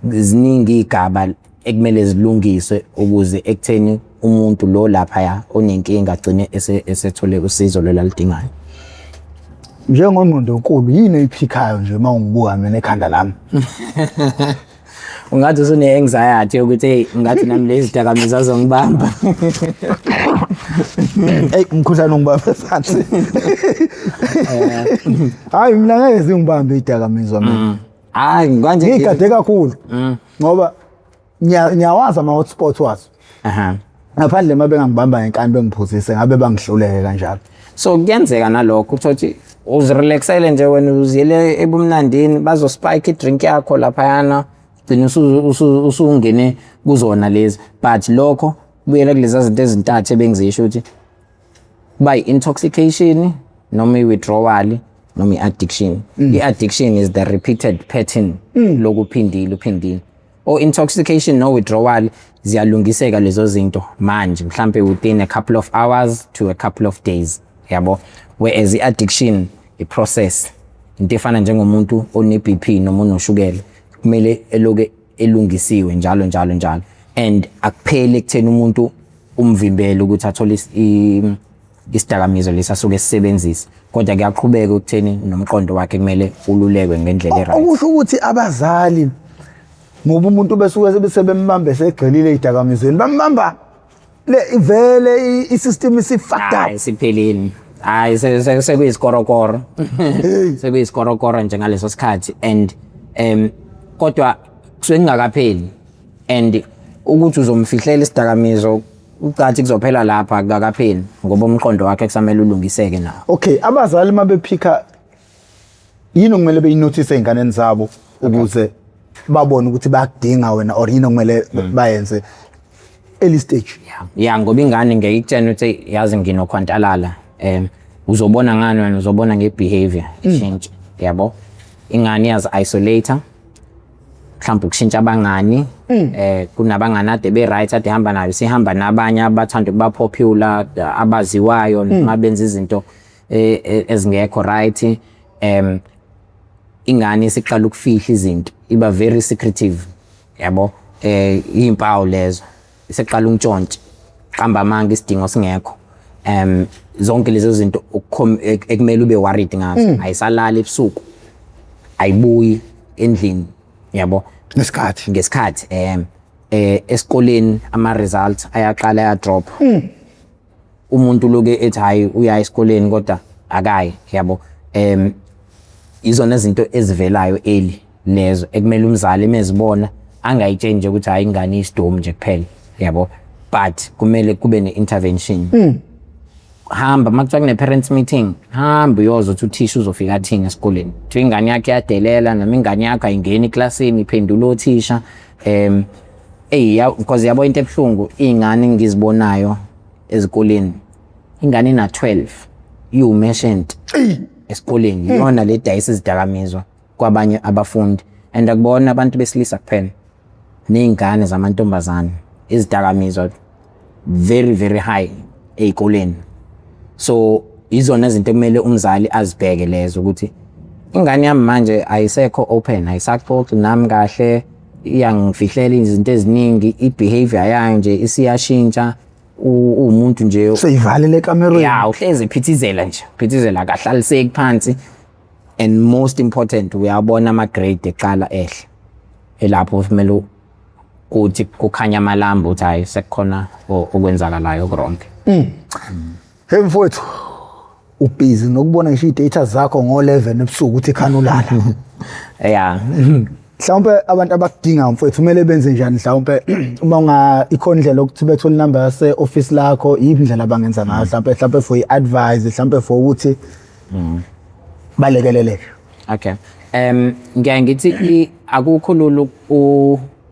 ziningi igaba ekumele zilungiswe ukuze ekutheni umuntu lo lapha ya onenkinga agcine esethole usizo lolidingayo. njengongqondo enkulu yini eyiphikayo nje mawungibuka mina ekhanda lami? Ungathi usune anxiety ukuthi hey ngathi nami lezi dakamizwa azongibamba. Hey umkhuhlane ongibamba phansi. Hayi mina ngeke zingibambe idakamizwa mina. Hayi manje ngikade kakhulu ngoba ngiyawazi ama hotspots wazo. Ngaphandle mabe ngangibamba ngenkani bengiphuzise ngabe bangihluleke kanjalo. So kuyenzeka nalokho ukuthi uzirelaxele nje wena uziyele ebumnandini bazo spike idrink yakho lapha yana gcina usungene kuzona lezi but lokho buyela kulezi zinto ezintathu ebengizisho ukuthi by intoxication noma withdrawal noma addiction. I-addiction is the repeated pattern lokuphindile. Or intoxication no withdrawal ziyalungiseka lezo zinto manje mhlambe within a couple of hours to a couple of days yabo, whereas i-addiction i-process into efana njengomuntu one BP noma unoshukela kumele eloke elungisiwe njalo and akuphele ekutheni umuntu umvimbele ukuthi athole isidakamizwa lesi asuke sisebenzisa kodwa kuyaqhubeka ukutheni nomqondo wakhe kumele ululekwe ngendlela e-right. Okusho ukuthi abazali ngoba umuntu besuke sebembambe segcilile idakamizweni bambamba le ivele i-system isifucked up. Hayi siphelini. Hayi sekuyisikoro sekuyisikoro nje ngaleso sikhathi and kodwa kusuke kungakapheli and ukuthi uzomfihlela isidakamizo ucathi kuzophela lapha akakapheli ngoba umqondo wakhe kusamele ulungiseke nawo. Okay, abazali mabephika yini okumele beyinotice einganeni zabo ukuze babone ukuthi bayakudinga wena or yini okumele bayenze early stage? Yeah ngoba ingane ngeke ikutshene ukuthi yazi nginokhwantalala uzobona ngani wena uzobona ngebehavior change yabo. Ingane yazi isolator mhlawumbe ukushintsha abangani kunabangani ade be right ade hamba nayo sihamba nabanye abathanda ukuba popular abaziwayo noma benza izinto ezingekho right. Ingane siqala ukufihla izinto iba very secretive yabo, impawu lezo siqala untshontshe qamba amanga isidingo singekho. Zonke lezo zinto ekumele ube worried ngazo ayisalala ebusuku ayibuyi endlini yabo ngesikhathi esikoleni ama results ayaqala ya drop. Umuntu loke ethi hayi uya esikoleni kodwa akayi yabo. Izona izinto ezivelayo early lezo ekumele umzali emezibona angayitshenje ukuthi hayi ingane isidom nje kuphela yabo, but kumele kube ne-intervention. Hamba makuthiwa kune parents meeting hamba uyoza uthi uthisha uzofika athini esikolenithi ingane yakhe yadelela noma ingane yakhe ayingeni eklasini iphendula othisha. Because yabo into ebuhlungu ingane ngizibonayo ezikoleni ingane ina 12 iwumerchant esikoleni yona le dayisa izidakamizwa kwabanye abafundi and akubona abantu besilisa kuphela nezingane zamantombazane izidakamizwa very high ezikoleni. So izona izinto kumele umzali azibheke lezo ukuthi ingane yami manje ayisekho open ayisaxoxa nami kahle iyangifihlela izinto eziningi, ibehavior yayo nje isiyashintsha umuntu nje seyivalele ekamerweni. ya uhlezi phithizela nje phithizela akahlaliseki phansi, and most important uyabona ama grade eqala ehle elapho kumele kuthi kukhanya amalamba uthi hayi sekukhona okwenzakalayo kuronke. Hey mfowethu, ubhizi nokubona ngisho i-data zakho ngo11 ebusuku ukuthi khanulala. Yeah. Mhlawumbe abantu abakudinga mfowethu kumele benze njani mhlawumbe uma ikhona indlela ukuthi bethola inamba yase office lakho, yiphi indlela bangenza ngayo mhlawumbe for i-advice, mhlawumbe for ukuthi balekeleleke. Okay. Ngiya ngithi akukho lulu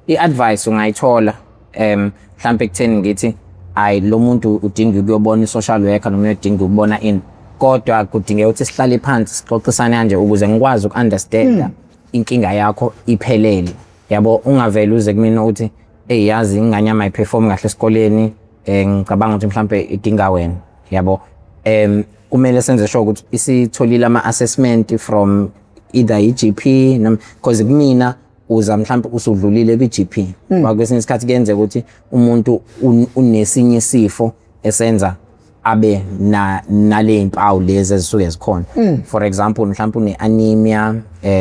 i-advice ungayithola mhlawumbe ekutheni ngithi ayi lo muntu udinga ukuyobona i-social worker noma udinga ukubona ini, kodwa kudingeka ukuthi sihlale phansi sixoxisane kanje ukuze ngikwazi uku-understanda inkinga yakho iphelele. Yabo ungavela uze kumina uthi yazi ingane yami ayiperform kahle esikoleni, ngicabanga ukuthi mhlawumbe idinga wena. Yabo kumele senze sure ukuthi isitholile ama-assessment from either i-GP noma because kumina uza mhlawumbe usudlulile kwi-GP. Kwesinye isikhathi kuyenzeka ukuthi umuntu unesinye isifo esenza abe nale mpawu lezi ezisuke zikhona. For example mhlawumbe une-anemia,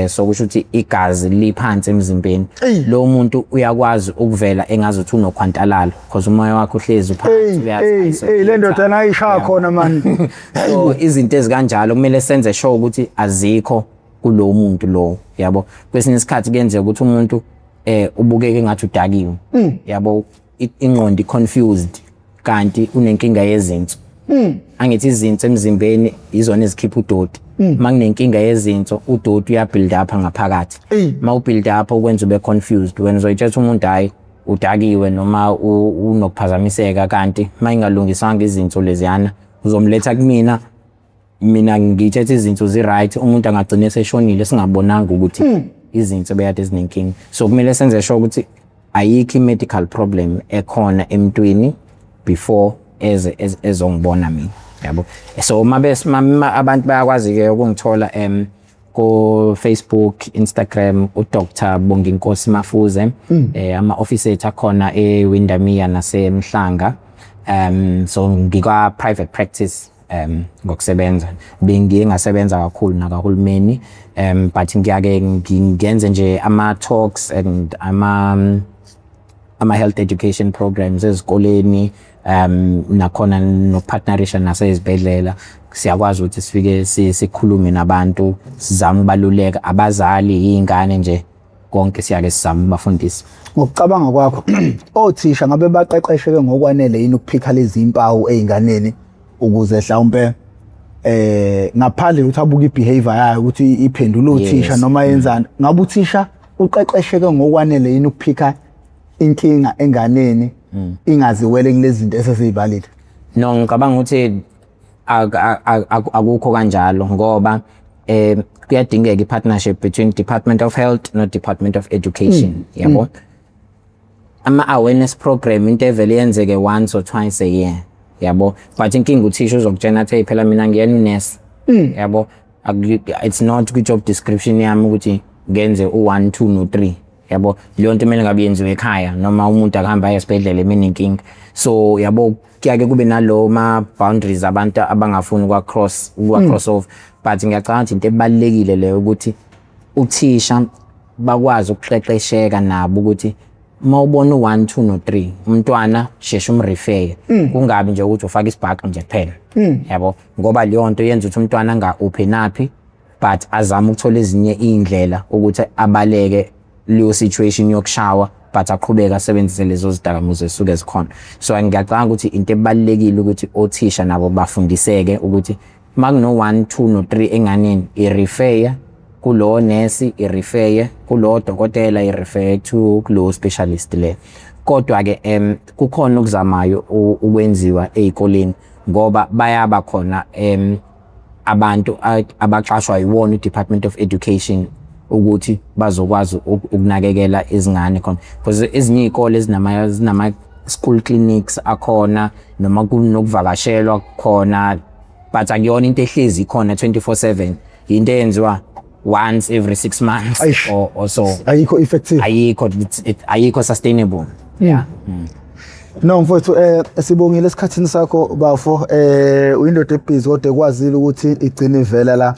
so kusho ukuthi igazi liphansi emzimbeni. Lo muntu uyakwazi ukuvela engazi ukuthi unokhwantalala because umoya wakhe uhlezi phansi. Le ndoda nayishaya khona man. So izinto ezikanjalo kumele senze sure ukuthi azikho kulo muntu lo. Yabo kwesinye isikhathi kuyenzeka ukuthi umuntu ubukeke engathi udakiwe. Yabo ingqondo confused kanti unenkinga yezinso. Angithi izinso emzimbeni izona ezikhipha udoti. Makunenkinga yezinso udoti uyabuild up ngaphakathi. Mawubuild up ukwenza ube confused, wena uzoyitshela umuntu hayi udakiwe noma unokuphazamiseka, kanti mayingalungisanga izinto leziyana uzomletha kumina, mina ngithethe izinto zi-right, umuntu angagcina eseshonile singabonanga ukuthi izinto beyade ezinenkinga. So kumele senze sure ukuthi ayikho i-medical problem ekhona emntwini before ezongibona mina. Yabo so abantu bayakwazi ke ukungithola ko Facebook, Instagram uDr Bonginkosi Mafuze, ama office ethu akhona eWindamia naseMhlanga. So ngika private practice ngokusebenza bengiye ngasebenza kakhulu nakahulumeni, but ngiyake ngenze nje ama talks and ama health education programs ezikoleni, nakhona nopartnerisha nasezibhedlela. Siyakwazi ukuthi sifike sikhulume nabantu, sizama ukubaluleka abazali, izingane nje konke siyake sizama ubafundisa. Ngokucabanga kwakho othisha ngabe baqeqesheke ngokwanele yini ukuphika lezi impawu ezinganeni ukuze mhlawumbe ngaphandle ukuthi abuke ibehavior yayo ukuthi iphendula uthisha noma yenzani, ngabe uthisha uqeqesheke ngokwanele yini ukuphika inkinga enganeni ingaziwele kulezi zinto esesizibalile? No, ngicabanga ukuthi akukho kanjalo ngoba kuyadingeka i-partnership between Department of Health no Department of Education. Yabo ama-awareness program into evele yenzeke once or twice a year. Yabo but inkinga uthisha uzokutshena athi phela mina ngiyena unesi. Yabo it's not ku-job description yami ukuthi ngenze u1 2 no 3. Yabo leyo nto kumele ngabe yenziwe ekhaya noma umuntu akahamba aye esibhedlela eminenkinga. So yabo kuyake kube nalo ma boundaries abantu abangafuni ukwa cross over, but ngiyacabanga ukuthi into ebalekile leyo ukuthi uthisha bakwazi ukuqeqesheka nabo ukuthi mawubona u1 2 no 3 umntwana sheshe umrefer, kungabi nje ukuthi ufaka isibhaqo nje kuphela. Yabo ngoba leyo nto yenza ukuthi umntwana anga open up, but azama ukuthola ezinye indlela ukuthi abaleke leyo situation yokushawa, but aqhubeka asebenzise lezo zidakamizwa esuke zikhona. So ngiyacabanga ukuthi into ebalekile ukuthi othisha nabo bafundiseke ukuthi makuno 1 2 no 3 enganeni i-refer kulo nurse, i-refer kulo dokotela, i-refer to kulo specialist le. Kodwa ke kukhona ukuzamayo ukwenziwa ezikoleni ngoba bayaba khona abantu abaqashwa yiwona i-Department of Education ukuthi bazokwazi ukunakekela izingane khona, because ezinye izikole ezinama school clinics akhona noma kunokuvakashelwa khona, but akuyona into ehlezi khona 24/7, into eyenziwa once every 6 months or so. Ayikho effective, ayikho sustainable. Yeah. No mfowethu sibongile esikhathini sakho bafo uyindoda ebhizi kodwa ekwazile ukuthi igcine ivela la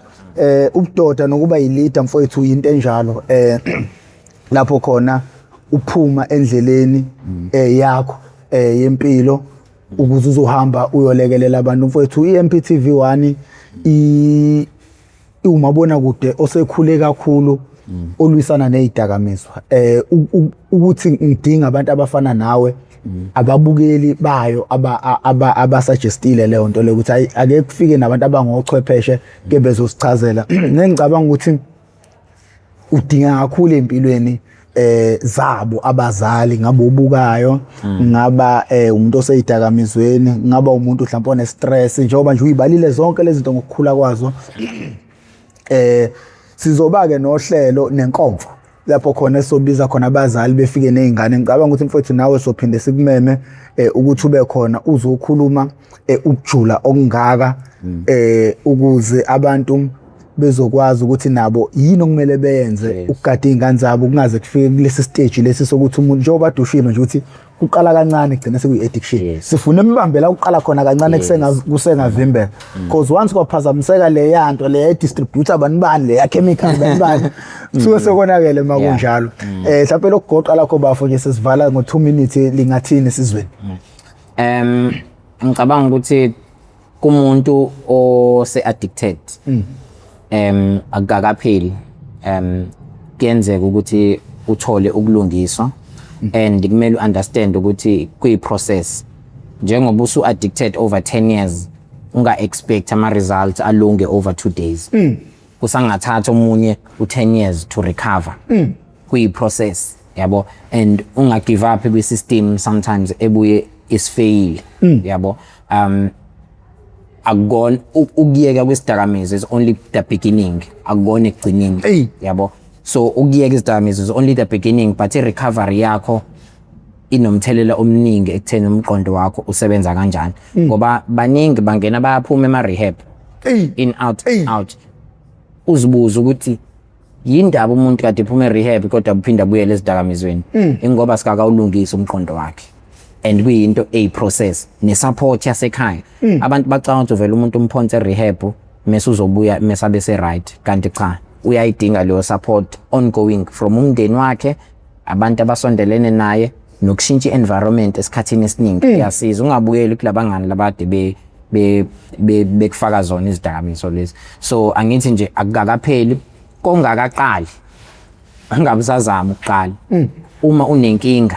ubudoda nokuba yileader mfowethu into enjalo lapho khona uphuma endleleni yakho yempilo ukuze uzohamba uyolekelela abantu mfowethu iMPTV1 umabona kude osekhule kakhulu olwisana nezidakamizwa ukuthi ngidinga abantu abafana nawe ababukeli bayo abasuggestile leyo nto le ukuthi ake kufike nabantu abangochwepheshe ke bezosichazela ngicabanga ukuthi udinga kakhulu empilweni zabo abazali ngabe ubukayo ngaba umuntu oseyidakamizweni ngaba umuntu mhlawumbe one stress njengoba nje uyibalile zonke lezi zinto ngokukhula kwazo sizoba ke nohlelo nenkonzo lapho khona sobiza khona abazali befike nezingane ngicabanga ukuthi mfowethu nawe sophinde sikumeme ukuthi ube khona uzokhuluma ukujula okungaka ukuze abantu bezokwazi ukuthi nabo yini okumele beyenze ukugada izingane zabo kungaze kufike kulesi stage lesi sokuthi umuntu njengoba dushilo nje ukuthi uqala kancane kugcina sekuyi addiction sifuna imbambela uqala khona kancane kusengavimbela because once kwaphazamiseka le yanto le distributor banibani le chemical banibani suke sekonakele makunjalo mhlawumbe lokugoqa lakho bafo nje sesivala ngo2 minutes lingathini sizweni ngicabanga ukuthi kumuntu ose addicted akakapheli kuyenzeka ukuthi uthole ukulungiswa and kumele understand ukuthi kuyi process njengoba usu addicted over 10 years unga expect ama results alunge over 2 days kusangathatha umunye u10 years to recover kuyi process yabo and unga give up kwi system sometimes ebuye is fail yabo akugona ukuyeka kwesidakamizwa is only the beginning akugona ekugcineni yabo so ukuyeka isidakamizwa is only the beginning but recovery yakho inomthelela omningi ekutheni umqondo wakho usebenza kanjani ngoba baningi bangena bayaphuma ema rehab in out uzibuza ukuthi yindaba umuntu kade ephuma rehab kodwa uphinda buyele esidakamizweni ingoba sikaka ulungisa umqondo wakhe and kuyinto a process ne support yasekhaya abantu bacanga ukuthi vele umuntu umphonse rehab mase uzobuya mase abe se right kanti cha uyayidinga leyo support ongoing from umndeni wakhe abantu abasondelene naye nokushintsha environment esikhathini esiningi kuyasiza ungabuyeli kulabangani labade bekufaka zona izidakamizwa lezi so angithi nje akukakapheli kongakaqali angabusazama ukuqala uma unenkinga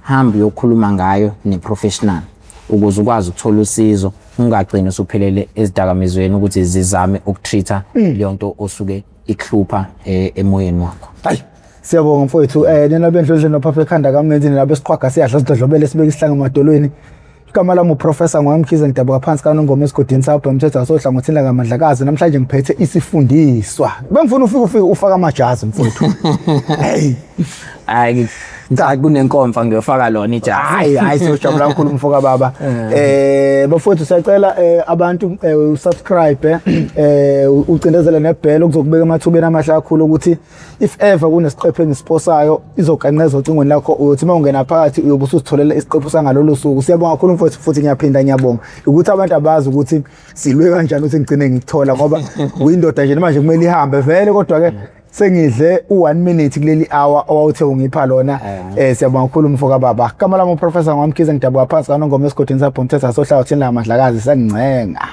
hamba uyokhuluma ngayo neprofessional ukuze ukwazi ukuthola usizo ungagcina usuphelele ezidakamizweni ukuthi zizame ukutreata leyo nto osuke ikhlupa emoyeni wakho. Hayi siyabonga mfowethu nina bendlodle nophapha ekhanda kamenzi nabo siqhwaga siyadla sidlobele sibeke isihlanga emadolweni igama lami uprofessor Ngwamkhize ngidabuka phansi kaNongoma esigodini sakho umthetho asohlangothini lakamandlakazi namhlanje ngiphethe isifundiswa bengifuna ufike ufaka amajazi mfowethu hayi cha kunenkomfa ngiyofaka lona ijazi hayi siyojabula kakhulu mfoka baba bafowethu siyacela abantu usubscribe ucindezele nebell okuzokubeka emathubeni amahle kakhulu ukuthi if ever kunesiqephu engisiposayo izoqanqeza ocingweni lakho uthi mawungena phakathi uyobe usuzitholela isiqephu sangalolu suku siyabonga kakhulu mfowethu futhi ngiyaphinda ngiyabonga ukuthi abantu abazi ukuthi silwe kanjani ukuthi ngigcine ngikuthola ngoba uyindoda nje manje kumele ihambe vele kodwa ke sengidle u1 minute kuleli hour owawuthe ungipha lona siyabonga kakhulu mfoka baba igama lami uprofessor Ngwamkhize ngidabuka phansi kaNongoma esigodini sakho umthetho asohlangothini lakamandlakazi sengcenga